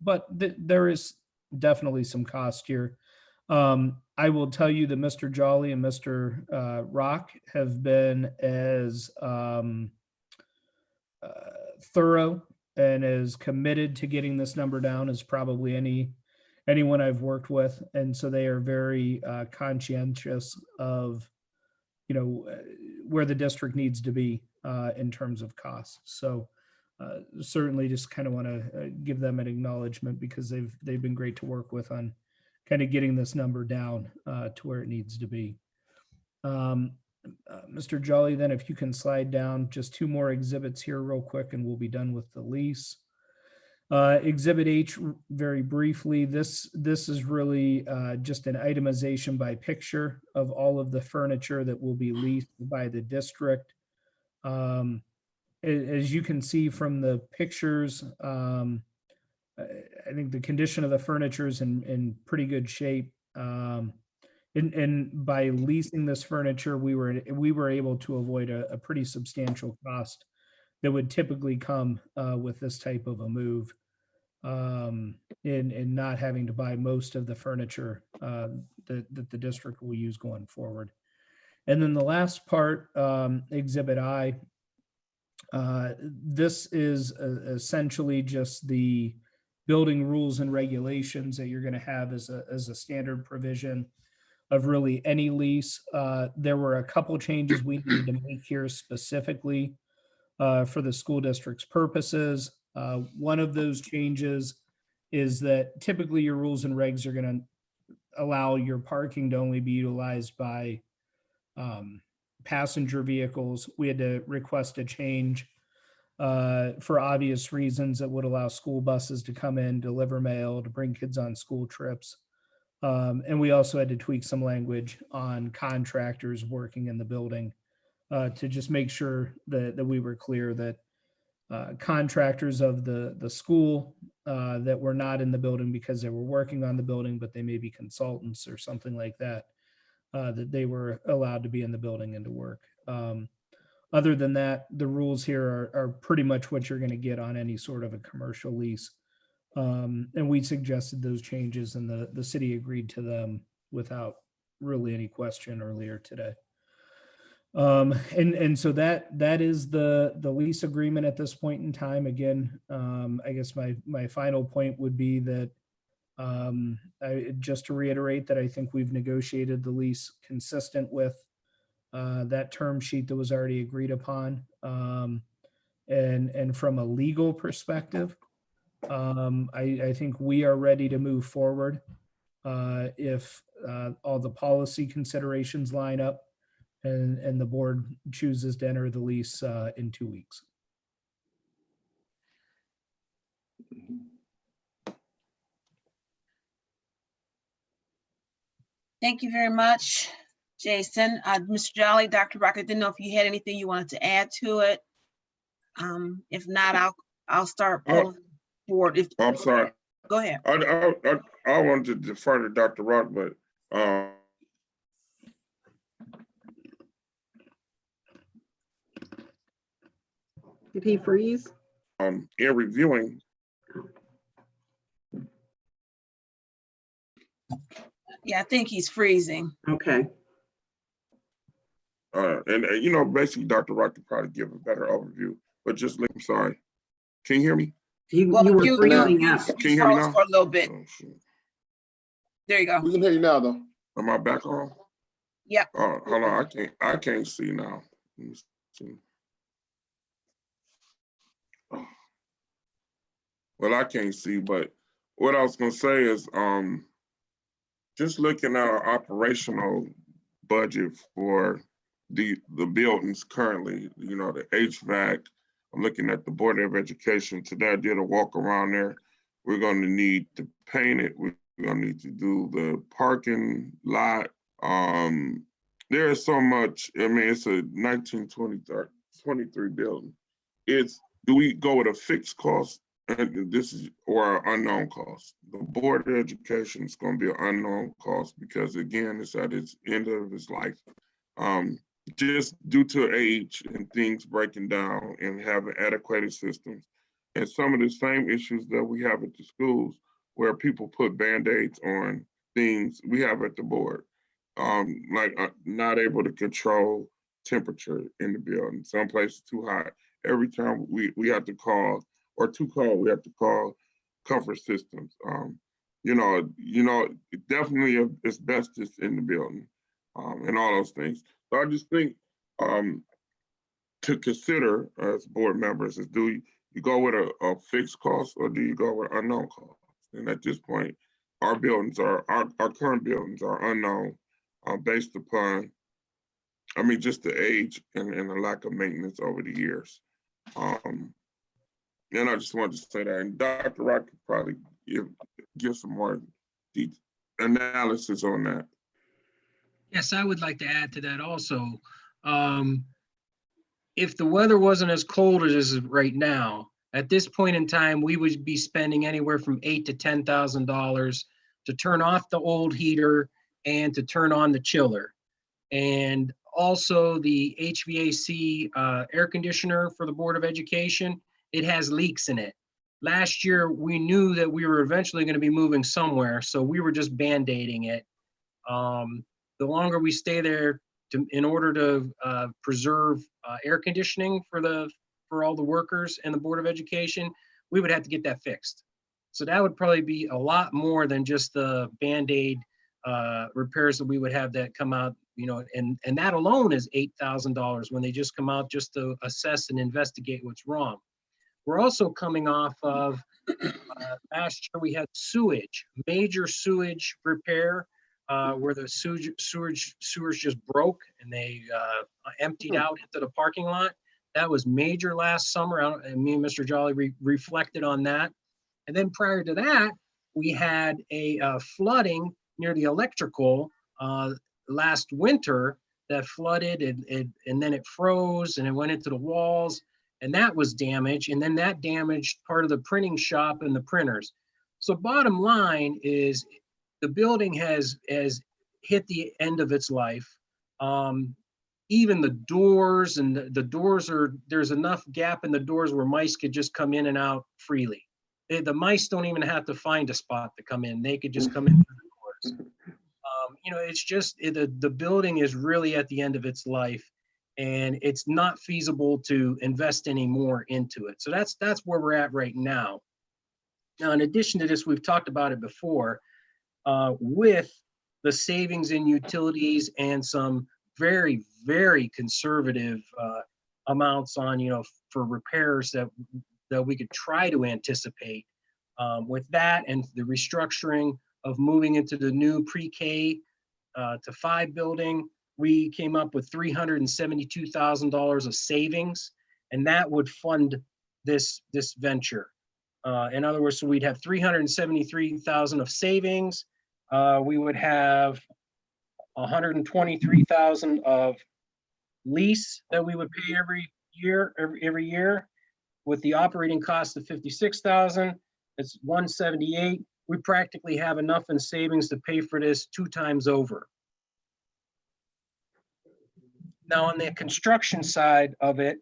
But there is definitely some cost here. I will tell you that Mr. Jolly and Mr. Rock have been as thorough and as committed to getting this number down as probably anyone I've worked with. And so they are very conscientious of, where the district needs to be in terms of costs. So certainly just kind of want to give them an acknowledgement because they've been great to work with on kind of getting this number down to where it needs to be. Mr. Jolly, then if you can slide down just two more exhibits here real quick and we'll be done with the lease. Exhibit H, very briefly, this is really just an itemization by picture of all of the furniture that will be leased by the district. As you can see from the pictures, I think the condition of the furniture is in pretty good shape. And by leasing this furniture, we were able to avoid a pretty substantial cost that would typically come with this type of a move, in not having to buy most of the furniture that the district will use going forward. And then the last part, Exhibit I, this is essentially just the building rules and regulations that you're going to have as a standard provision of really any lease. There were a couple changes we needed to make here specifically for the school district's purposes. One of those changes is that typically your rules and regs are going to allow your parking to only be utilized by passenger vehicles. We had to request a change for obvious reasons that would allow school buses to come in, deliver mail, to bring kids on school trips. And we also had to tweak some language on contractors working in the building to just make sure that we were clear that contractors of the school that were not in the building because they were working on the building, but they may be consultants or something like that, that they were allowed to be in the building and to work. Other than that, the rules here are pretty much what you're going to get on any sort of a commercial lease. And we suggested those changes and the city agreed to them without really any question earlier today. And so that is the lease agreement at this point in time. Again, I guess my final point would be that just to reiterate that I think we've negotiated the lease consistent with that term sheet that was already agreed upon. And from a legal perspective, I think we are ready to move forward if all the policy considerations line up and the board chooses to enter the lease in 2 weeks. Thank you very much, Jason. Mr. Jolly, Dr. Rocker, didn't know if you had anything you wanted to add to it. If not, I'll start pulling forward. I'm sorry. Go ahead. I wanted to defer to Dr. Rock, but Did he freeze? in reviewing, Yeah, I think he's freezing. Okay. and you know, basically Dr. Rock could probably give a better overview, but just I'm sorry. Can you hear me? You Well, were you freezing up. Can you hear me froze now? for a little bit. Oh, shit. There you go. We can hear you now, though. Am I back on? Yep. Hold on, I can't see now. Let me see. Oh. Well, I can't see, but what I was gonna say is, just looking at our operational budget for the buildings currently, you know, the HVAC. I'm looking at the Board of Education today. I did a walk around there. We're gonna need to paint it. We're gonna need to do the parking lot. There is so much. I mean, it's a 1923 building. Do we go with a fixed cost? And this is or an unknown cost. The Board of Education is going to be an unknown cost because again, it's at its end of its life. Just due to age and things breaking down and having adequate systems. And some of the same issues that we have at the schools where people put Band-Aids on things we have at the board. Like not able to control temperature in the building. Some places too hot. Every time we have to call we have to call comfort systems. You know, definitely asbestos in the building and all those things. So I just think to consider as board members is do you go with a fixed cost or do you go with unknown cost? And at this point, our buildings our current buildings are unknown based upon, I mean, just the age and the lack of maintenance over the years. And I just wanted to say that, and Dr. Rock could probably give some more deep analysis on that. Yes, I would like to add to that also. If the weather wasn't as cold as it is right now, at this point in time, we would be spending anywhere from $8,000 to $10,000 to turn off the old heater and to turn on the chiller. And also the HVAC air conditioner for the Board of Education, it has leaks in it. Last year, we knew that we were eventually going to be moving somewhere, so we were just band-aiding it. The longer we stay there in order to preserve air conditioning for all the workers and the Board of Education, we would have to get that fixed. So that would probably be a lot more than just the Band-Aid repairs that we would have that come out, you know, and that alone is $8,000 when they just come out just to assess and investigate what's wrong. We're also coming off of, last year we had major sewage repair, where the sewers just broke and they emptied out into the parking lot. That was major last summer, and me and Mr. Jolly reflected on that. And then prior to that, we had a flooding near the electrical last winter that flooded and then it froze and it went into the walls, and that was damaged. And then that damaged part of the printing shop and the printers. So bottom line is the building has hit the end of its life. Even the doors and the doors there's enough gap in the doors where mice could just come in and out freely. The mice don't even have to find a spot to come in. They could just come in through the doors. It's just the building is really at the end of its life, and it's not feasible to invest any more into it. So that's where we're at right now. Now, in addition to this, we've talked about it before, with the savings in utilities and some very, very conservative amounts on, for repairs that we could try to anticipate. With that and the restructuring of moving into the new pre-K to 5 building, we came up with $372,000 of savings, and that would fund this venture. In other words, so we'd have $373,000 of savings. We would have $123,000 of lease that we would pay every year, with the operating cost of $56,000. It's $178,000. We practically have enough in savings to pay for this 2 times over. Now, on the construction side of it,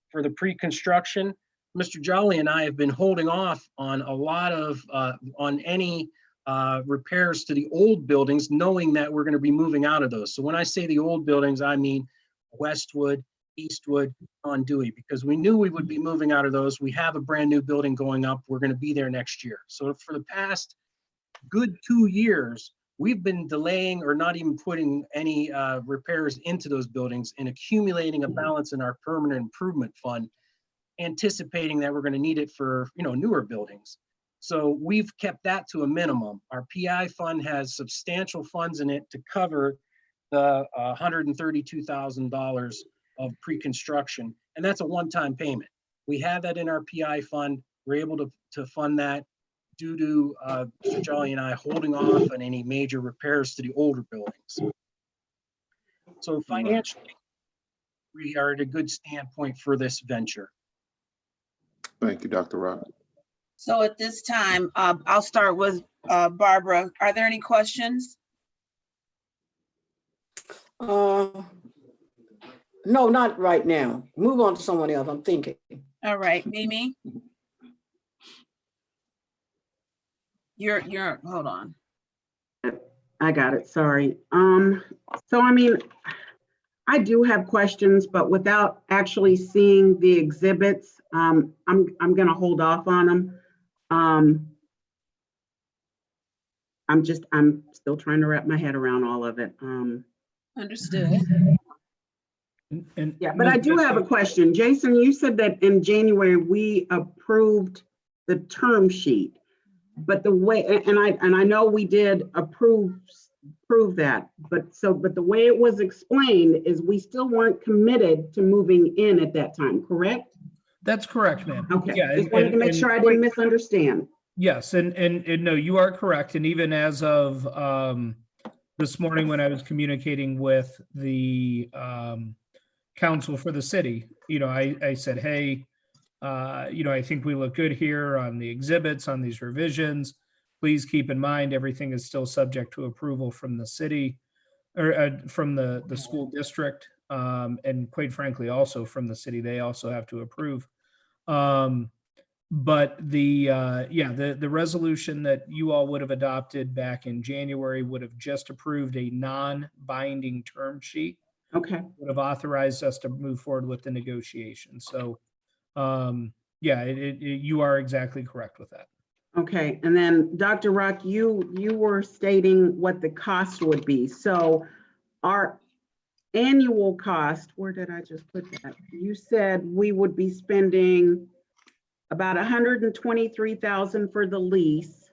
for the pre-construction, Mr. Jolly and I have been holding off on a lot of, on any repairs to the old buildings, knowing that we're going to be moving out of those. So when I say the old buildings, I mean Westwood, Eastwood, on Dewey, because we knew we would be moving out of those. We have a brand new building going up. We're going to be there next year. So for the past good 2 years, we've been delaying or not even putting any repairs into those buildings and accumulating a balance in our permanent improvement fund, anticipating that we're going to need it for newer buildings. So we've kept that to a minimum. Our PI fund has substantial funds in it to cover the $132,000 of pre-construction, and that's a one-time payment. We have that in our PI fund. We're able to fund that due to Mr. Jolly and I holding off on any major repairs to the older buildings. So financially, we are at a good standpoint for this venture. Thank you, Dr. Rock. So at this time, I'll start with Barbara. Are there any questions? No, not right now. Move on to someone else. I'm thinking. All right, Mimi. You're hold on. I got it, sorry. So I mean, I do have questions, but without actually seeing the exhibits, I'm gonna hold off on them. I'm still trying to wrap my head around all of it. Understood. Yeah, but I do have a question. Jason, you said that in January, we approved the term sheet, but the way, and I know we did approve that, but the way it was explained is we still weren't committed to moving in at that time, correct? That's correct, ma'am. Okay, Yeah, just wanted to make sure I didn't misunderstand. Yes, and no, you are correct. And even as of this morning, when I was communicating with the council for the city, I said, hey, I think we look good here on the exhibits, on these revisions. Please keep in mind, everything is still subject to approval from the city or from the school district. And quite frankly, also from the city, they also have to approve. But the resolution that you all would have adopted back in January would have just approved a non-binding term sheet. Okay. Would have authorized us to move forward with the negotiation. So, you are exactly correct with that. Okay, and then Dr. Rock, you were stating what the cost would be. So our annual cost, where did I just put that? You said we would be spending about $123,000 for the lease.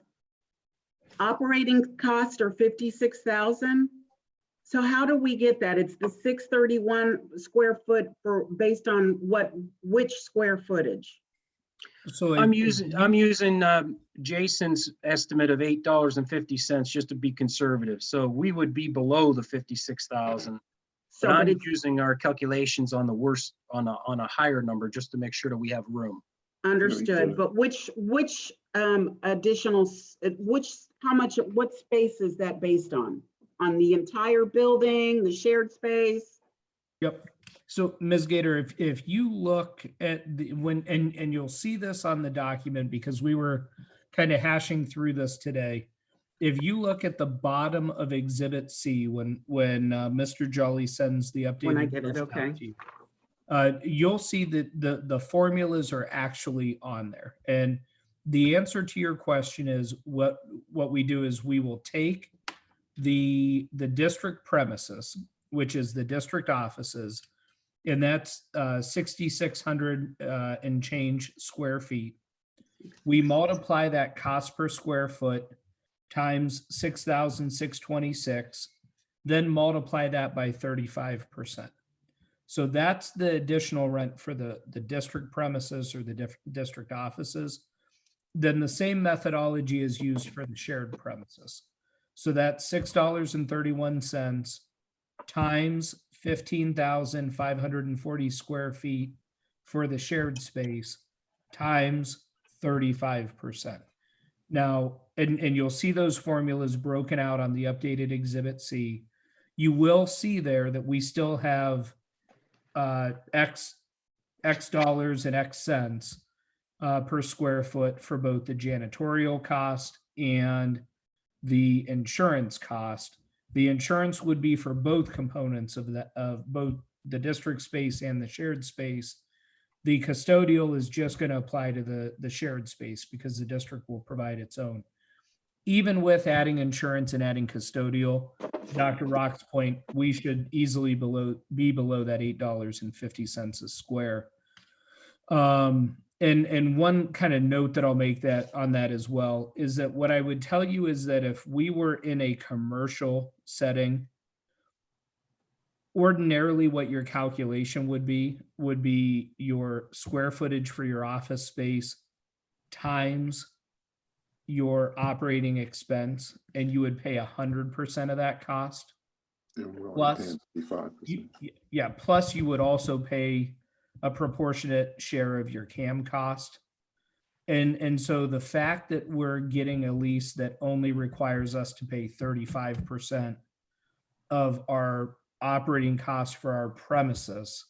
Operating costs are $56,000. So how do we get that? It's the 631 square foot based on which square footage? So I'm using Jason's estimate of $8.50 just to be conservative. So we would be below the 56,000 So, But but I'm it's using our calculations on the worst, on a higher number, just to make sure that we have room. understood, but which additional, how much, what space is that based on? On the entire building, the shared space? Yep. So Ms. Gator, if you look at the, and you'll see this on the document because we were kind of hashing through this today. If you look at the bottom of Exhibit C, when Mr. Jolly sends the updated When I get it, list out okay. to you, you'll see that the formulas are actually on there. And the answer to your question is what we do is we will take the district premises, which is the district offices, and that's 6,600 and change square feet. We multiply that cost per square foot times 6,626, then multiply that by 35%. So that's the additional rent for the district premises or the district offices. Then the same methodology is used for the shared premises. So that's $6.31 times 15,540 square feet for the shared space times 35%. Now, and you'll see those formulas broken out on the updated Exhibit C. You will see there that we still have X dollars and X cents per square foot for both the janitorial cost and the insurance cost. The insurance would be for both components of both the district space and the shared space. The custodial is just going to apply to the shared space because the district will provide its own. Even with adding insurance and adding custodial, Dr. Rock's point, we should easily be below that $8.50 a square. And one kind of note that I'll make on that as well is that what I would tell you is that if we were in a commercial setting, ordinarily what your calculation would be your square footage for your office space times your operating expense, and you would pay 100% of that cost. And we're only Plus, paying 35%. yeah, plus you would also pay a proportionate share of your CAM cost. And so the fact that we're getting a lease that only requires us to pay 35% of our operating costs for our premises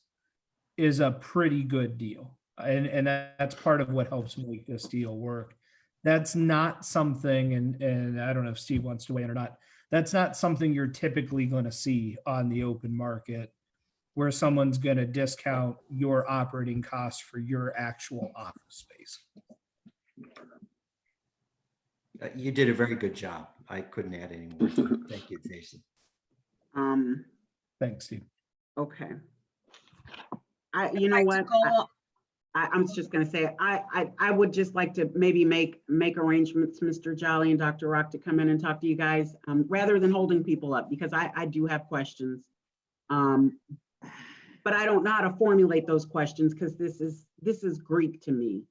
is a pretty good deal. And that's part of what helps make this deal work. That's not something, and I don't know if Steve wants to weigh in or not, that's not something you're typically going to see on the open market where someone's going to discount your operating costs for your actual office space. You did a very good job. I couldn't add any more. Thank you, Jason. Thanks, Steve. Okay. You know what? I'm just going to say, I would just like to maybe make arrangements, Mr. Jolly and Dr. Rock, to come in and talk to you guys rather than holding people up, because I do have questions. But I don't know how to formulate those questions because this is Greek to me.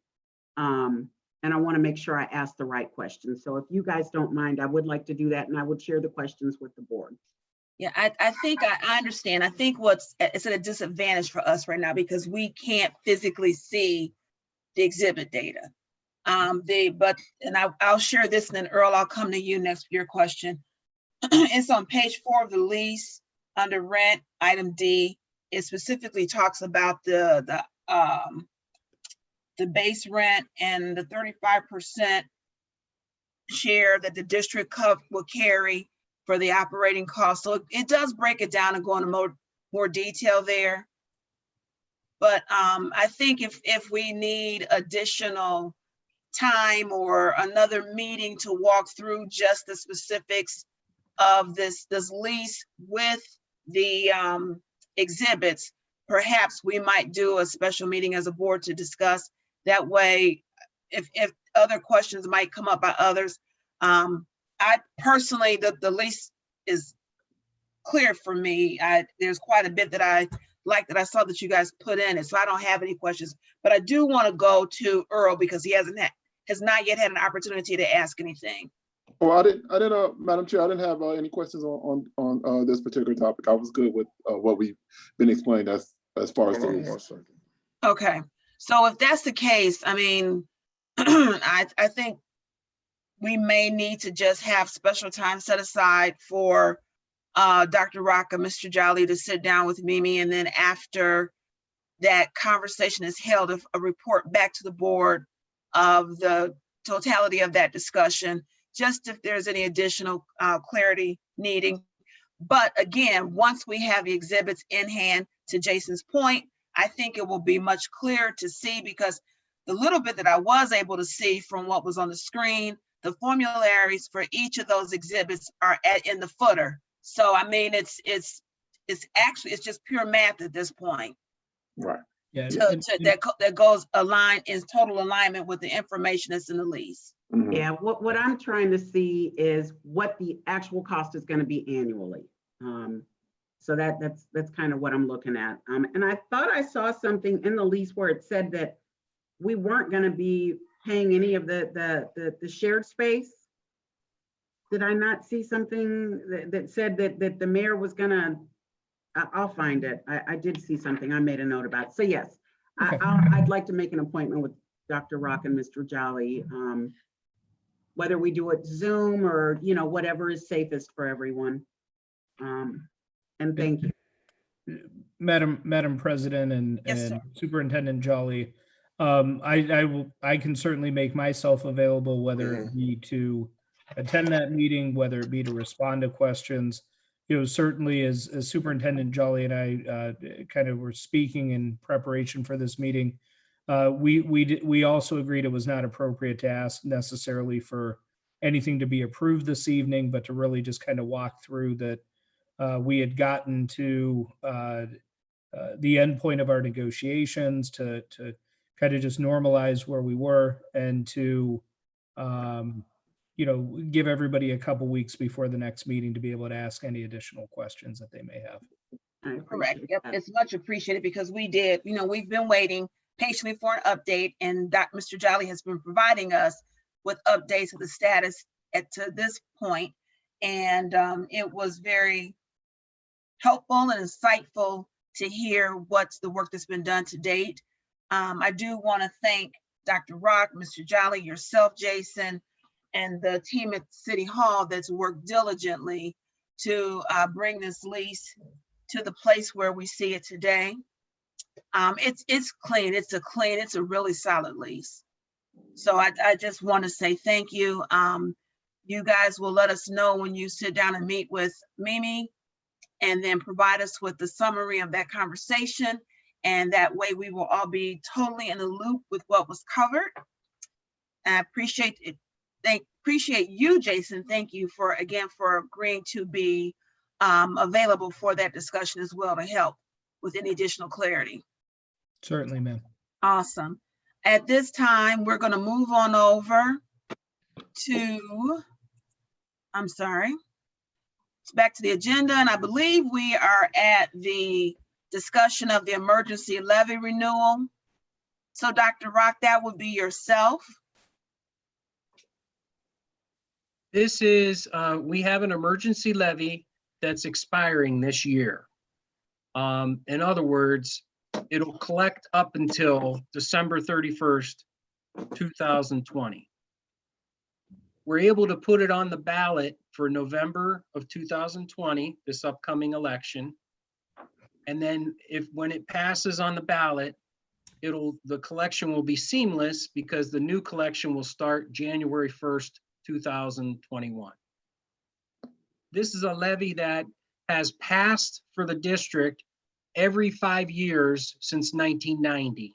And I want to make sure I ask the right questions. So if you guys don't mind, I would like to do that, and I would share the questions with the board. Yeah, I think I understand. I think it's at a disadvantage for us right now because we can't physically see the exhibit data. I'll share this, and then Earl, I'll come to you next for your question. It's on page 4 of the lease under rent, item D. It specifically talks about the base rent and the 35% share that the district will carry for the operating cost. So it does break it down and go into more detail there. But I think if we need additional time or another meeting to walk through just the specifics of this lease with the exhibits, perhaps we might do a special meeting as a board to discuss. That way, if other questions might come up by others, I personally, the lease is clear for me. There's quite a bit that I like that I saw that you guys put in it, so I don't have any questions. But I do want to go to Earl because he has not yet had an opportunity to ask anything. Oh, I didn't, Madam Chair, I didn't have any questions on this particular topic. I was good with what we've been explained as far as the Hold on lease. 1 second. Okay, so if that's the case, I mean, I think we may need to just have special time set aside for Dr. Rock and Mr. Jolly to sit down with Mimi, and then after that conversation is held, a report back to the board of the totality of that discussion, just if there's any additional clarity needing. But again, once we have the exhibits in hand, to Jason's point, I think it will be much clearer to see, because the little bit that I was able to see from what was on the screen, the formularies for each of those exhibits are in the footer. So I mean, it's just pure math at this point. Right. Yeah. That goes in total alignment with the information that's in the lease. Mhm. Yeah, what I'm trying to see is what the actual cost is going to be annually. So that's kind of what I'm looking at. And I thought I saw something in the lease where it said that we weren't going to be paying any of the shared space. Did I not see something that said that the mayor was gonna, I'll find it. I did see something. I made a note about it. So yes, Okay. I'd like to make an appointment with Dr. Rock and Mr. Jolly. Whether we do it Zoom or, whatever is safest for everyone. And thank you. Madam President and Yes, sir. Superintendent Jolly, I can certainly make myself available, whether it be to attend that meeting, whether it be to respond to questions. Certainly as Superintendent Jolly and I kind of were speaking in preparation for this meeting, we also agreed it was not appropriate to ask necessarily for anything to be approved this evening, but to really just kind of walk through that we had gotten to the end point of our negotiations, to kind of just normalize where we were, and to give everybody a couple weeks before the next meeting to be able to ask any additional questions that they may have. I Correct. appreciate Yep, that. it's much appreciated, because we've been waiting patiently for an update, and Mr. Jolly has been providing us with updates of the status to this point. And it was very helpful and insightful to hear what's the work that's been done to date. I do want to thank Dr. Rock, Mr. Jolly, yourself, Jason, and the team at City Hall that's worked diligently to bring this lease to the place where we see it today. It's clean. It's a really solid lease. So I just want to say thank you. You guys will let us know when you sit down and meet with Mimi, and then provide us with the summary of that conversation. And that way we will all be totally in the loop with what was covered. I appreciate it. Appreciate you, Jason. Thank you for agreeing to be available for that discussion as well, to help with any additional clarity. Certainly, ma'am. Awesome. At this time, we're going to move on over to, it's back to the agenda, and I believe we are at the discussion of the emergency levy renewal. So Dr. Rock, that would be yourself. This is, we have an emergency levy that's expiring this year. In other words, it'll collect up until December 31st, 2020. We're able to put it on the ballot for November of 2020, this upcoming election. And then when it passes on the ballot, the collection will be seamless, because the new collection will start January 1st, 2021. This is a levy that has passed for the district every 5 years since 1990.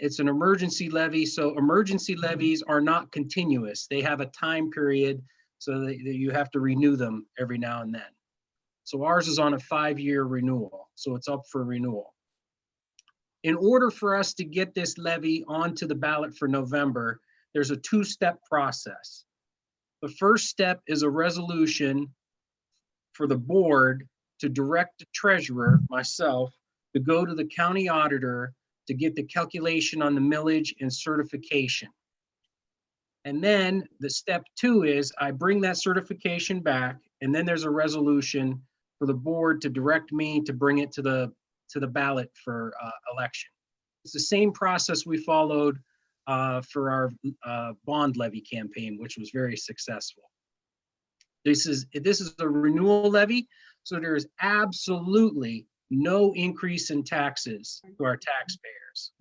It's an emergency levy, so emergency levies are not continuous. They have a time period, so that you have to renew them every now and then. So ours is on a 5-year renewal, so it's up for renewal. In order for us to get this levy onto the ballot for November, there's a 2-step process. The first step is a resolution for the board to direct the treasurer, myself, to go to the county auditor to get the calculation on the millage and certification. And then the step 2 is I bring that certification back, and then there's a resolution for the board to direct me to bring it to the ballot for election. It's the same process we followed for our bond levy campaign, which was very successful. This is a renewal levy, so there is absolutely no increase in taxes to our taxpayers.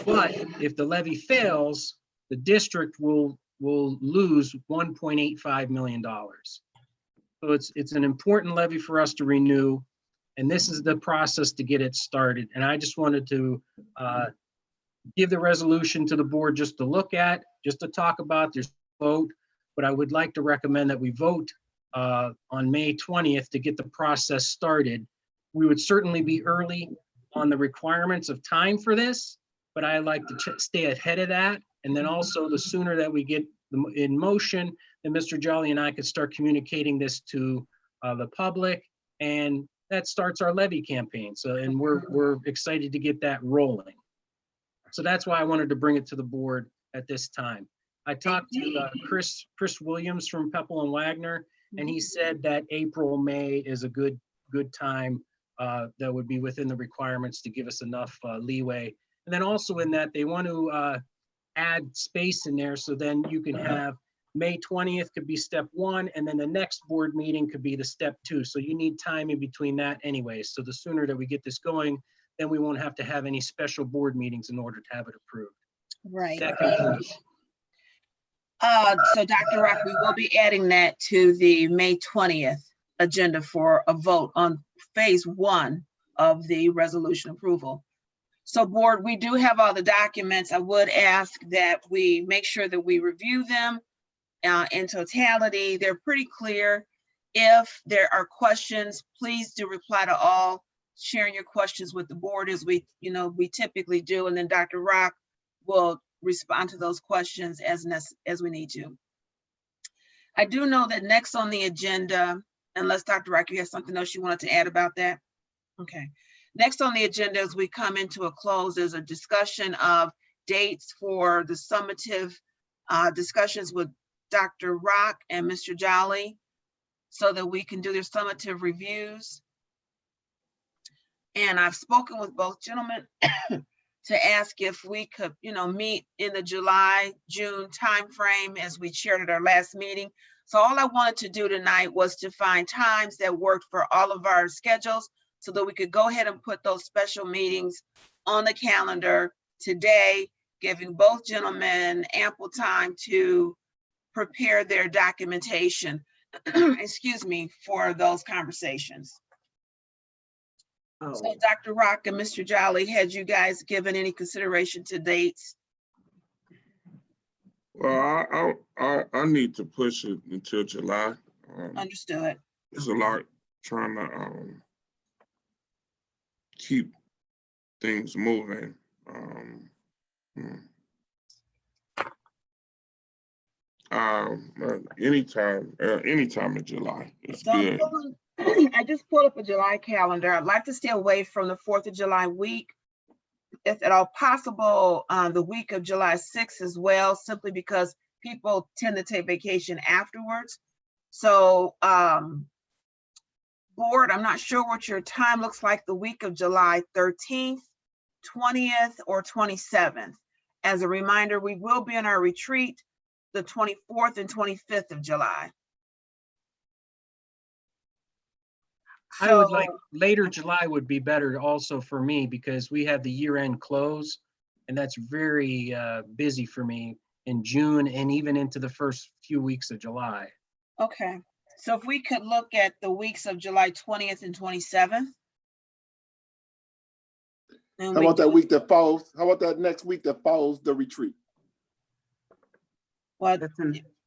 But if the levy fails, the district will lose $1.85 million. So it's an important levy for us to renew, and this is the process to get it started. And I just wanted to give the resolution to the board just to look at, just to talk about, there's a vote, but I would like to recommend that we vote on May 20th to get the process started. We would certainly be early on the requirements of time for this, but I like to stay ahead of that. And then also the sooner that we get in motion, then Mr. Jolly and I could start communicating this to the public, and that starts our levy campaign. So, and we're excited to get that rolling. So that's why I wanted to bring it to the board at this time. I talked to Chris Williams from Peppel and Wagner, and he said that April, May is a good time that would be within the requirements to give us enough leeway. And then also in that, they want to add space in there, so then you can have May 20th could be step 1, and then the next board meeting could be the step 2. So you need time in between that anyway. So the sooner that we get this going, then we won't have to have any special board meetings in order to have it approved. Right. That concludes. So Dr. Rock, we will be adding that to the May 20th agenda for a vote on phase 1 of the resolution approval. So board, we do have all the documents. I would ask that we make sure that we review them in totality. They're pretty clear. If there are questions, please do reply to all, sharing your questions with the board as we typically do. And then Dr. Rock will respond to those questions as we need to. I do know that next on the agenda, unless Dr. Rock, you have something else you wanted to add about that? Okay. Next on the agenda, as we come into a close, is a discussion of dates for the summative discussions with Dr. Rock and Mr. Jolly, so that we can do their summative reviews. And I've spoken with both gentlemen to ask if we could, meet in the July-June timeframe as we shared at our last meeting. So all I wanted to do tonight was to find times that worked for all of our schedules so that we could go ahead and put those special meetings on the calendar today, giving both gentlemen ample time to prepare their documentation, excuse me, for those conversations. Oh. So Dr. Rock and Mr. Jolly, had you guys given any consideration to dates? Well, I need to push it until July. Understood. There's a lot trying to keep things moving. Anytime in July is So good. I just pulled up a July calendar. I'd like to stay away from the 4th of July week, if at all possible, the week of July 6th as well, simply because people tend to take vacation afterwards. So board, I'm not sure what your time looks like the week of July 13th, 20th, or 27th. As a reminder, we will be in our retreat the 24th and 25th of July. I would like later July would be better also for me, because we have the year-end close, and that's very busy for me in June and even into the first few weeks of July. Okay, so if we could look at the weeks of July 20th and 27th. How about that week that follows? How about that next week that follows the retreat? Well, That's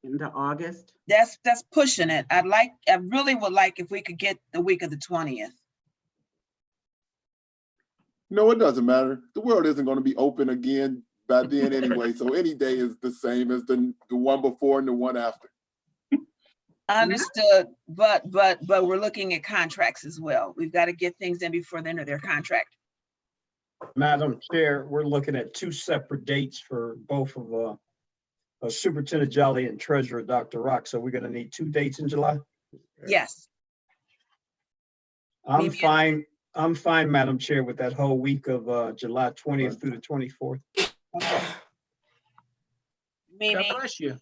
into August. that's pushing it. I really would like if we could get the week of the 20th. No, it doesn't matter. The world isn't going to be open again by then anyway. So any day is the same as the one before and the one after. Understood, but we're looking at contracts as well. We've got to get things in before the end of their contract. Madam Chair, we're looking at 2 separate dates for both of Superintendent Jolly and Treasurer Dr. Rock. So we're gonna need 2 dates in July. Yes. I'm Maybe- fine, Madam Chair, with that whole week of July 20th through the 24th. Okay. God Mimi, bless you.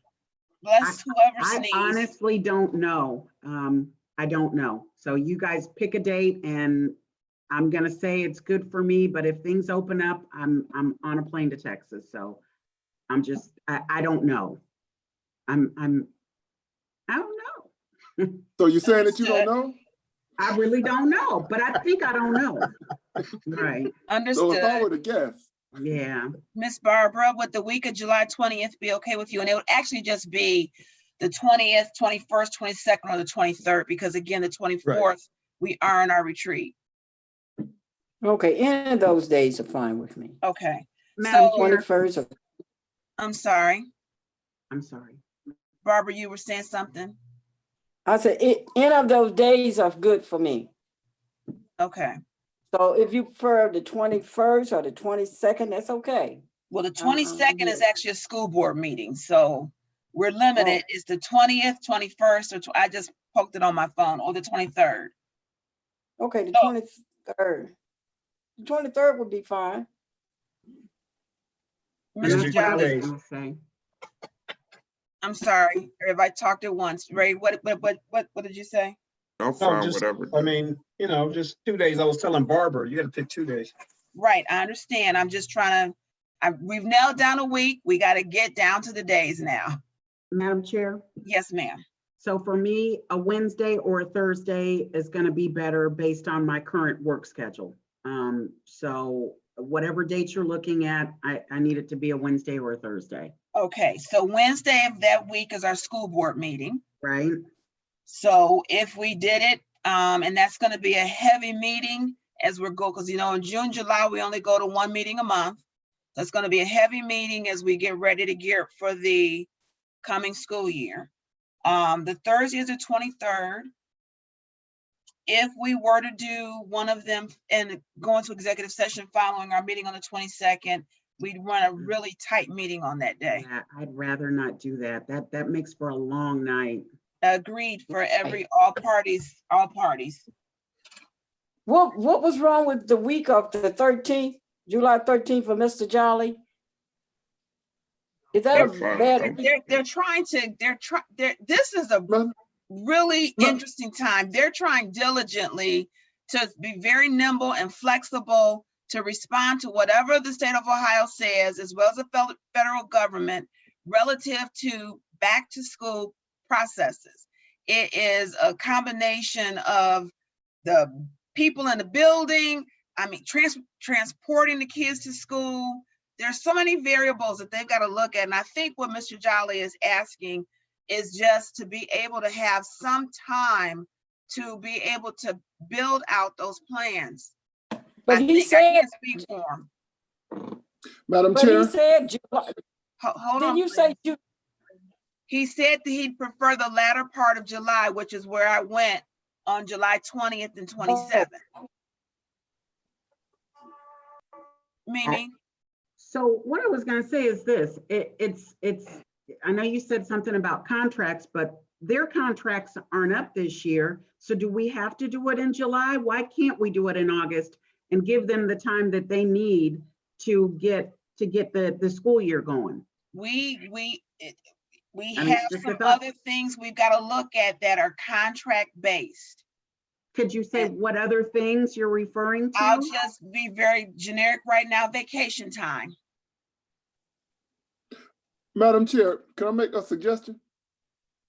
bless whoever I sneezed. honestly don't know. I don't know. So you guys pick a date and I'm gonna say it's good for me, but if things open up, I'm on a plane to Texas. So I'm just, I don't know. I don't know. So you're saying that you don't know? I really don't know, but I think I don't know. Right, So if I Understood. were to guess, yeah. Miss Barbara, would the week of July 20th be okay with you? And it would actually just be the 20th, 21st, 22nd, or the 23rd, because again, the 24th, we are in our retreat. Okay, any of those days are fine with me. Okay, Madam So- Chair, 21st, or I'm sorry. I'm sorry. Barbara, you were saying something? I said, any of those days are good for me. Okay. So if you prefer the 21st or the 22nd, that's okay. Well, the 22nd is yeah. actually a school board meeting, so we're limited. It's the 20th, 21st, or I just poked it on my phone, or the 23rd. Okay, the So- 23rd. The 23rd would be fine. And Mr. that's what I was Jolly, gonna say. I'm sorry if I talked at once. Ray, what did you say? I'm No, fine, just, whatever. I mean, just 2 days. I was telling Barbara, you gotta pick 2 days. Right, I understand. I'm just trying to, we've nailed down a week. We got to get down to the days now. Madam Chair, Yes, ma'am. so for me, a Wednesday or a Thursday is gonna be better based on my current work schedule. So whatever dates you're looking at, I need it to be a Wednesday or a Thursday, Okay, so Wednesday of that week is our school board meeting. right? So if we did it, and that's gonna be a heavy meeting as we're because in June, July, we only go to 1 meeting a month. That's gonna be a heavy meeting as we get ready to gear for the coming school year. The Thursday is the 23rd. If we were to do one of them and go into executive session following our meeting on the 22nd, we'd run a really tight meeting on that day. Yeah, I'd rather not do that. That makes for a long night. Agreed for all parties. What was wrong with the week of the 13th, July 13th for Mr. Jolly? Is that a That's fine. bad? This is a Madam- really Ma- interesting time. They're trying diligently to be very nimble and flexible to respond to whatever the state of Ohio says, as well as the federal government relative to back to school processes. It is a combination of the people in the building, transporting the kids to school. There's so many variables that they've got to look at. And I think what Mr. Jolly is asking is just to be able to have some time to be able to build out those plans. But I he think I said, can't speak for him. Madam but he Chair, said, July. Hold on. Did you please. say you? He said that he'd prefer the latter part of July, which is where I went on July 20th and 27th. Mimi, So what I was gonna say is this, it's, I know you said something about contracts, but their contracts aren't up this year. So do we have to do it in July? Why can't we do it in August and give them the time that they need to get the school year going? we I mean, have just a some thought. other things we've got to look at that are contract based. Could you say what other things you're referring I'll to? just be very generic right now, vacation time. Madam Chair, can I make a suggestion?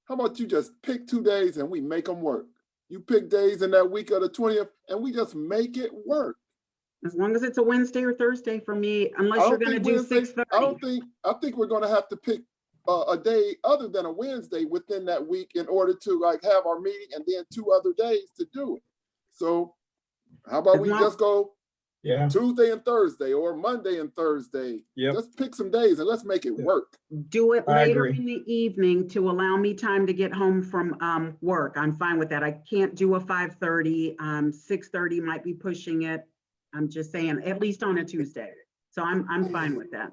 How about you just pick 2 days and we make them work? You pick days in that week of the 20th and we just make it work. As long as it's a Wednesday or Thursday for me, I unless you're don't gonna think do Wednesday, 6:30. I think we're gonna have to pick a day other than a Wednesday within that week in order to have our meeting and then 2 other days to do it. So how about As we long- just go Yeah, Tuesday and Thursday or Monday and Thursday? Yep. Just pick some days and let's make it Yeah. work. Do it I later agree. in the evening to allow me time to get home from work. I'm fine with that. I can't do a 5:30. 6:30 might be pushing it. I'm just saying, at least on a Tuesday. So I'm fine with that.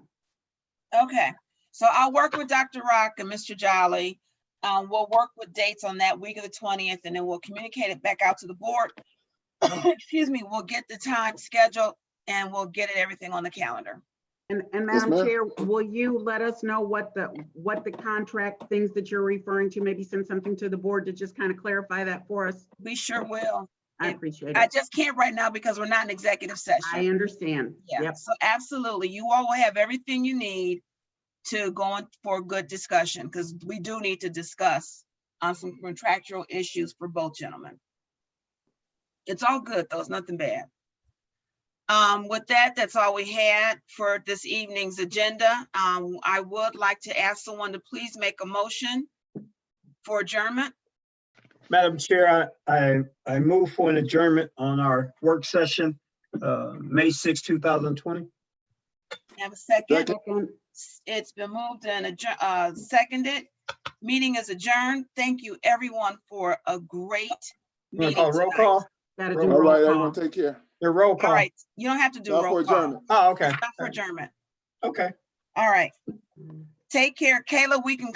Okay, So I'll work with Dr. Rock and Mr. Jolly. We'll work with dates on that week of the 20th, and then we'll communicate it back out to the board. Excuse me, we'll get the time scheduled and we'll get everything on the calendar. And Yes, Madam ma'am. Chair, will you let us know what the contract things that you're referring to? Maybe send something to the board to just kind of clarify that for us. We sure will. I appreciate I it. just can't right now because we're not in executive session. I understand. Yeah, Yep. so absolutely. You all will have everything you need to go on for a good discussion, because we do need to discuss on some contractual issues for both gentlemen. It's all good though, it's nothing bad. With that, that's all we had for this evening's agenda. I would like to ask someone to please make a motion for adjournment. Madam Chair, I move for an adjournment on our work session, May 6, 2020. Have a second? Second. It's been moved and seconded. Meeting is adjourned. Thank you, everyone, for a great Want meeting to call roll tonight. call? Gotta do All All roll right, call. everyone, take care. The roll All call. right, you don't have to do Now for roll call. adjournment. Oh, okay. Not for adjournment. Okay. All right. Take care. Kayla, we can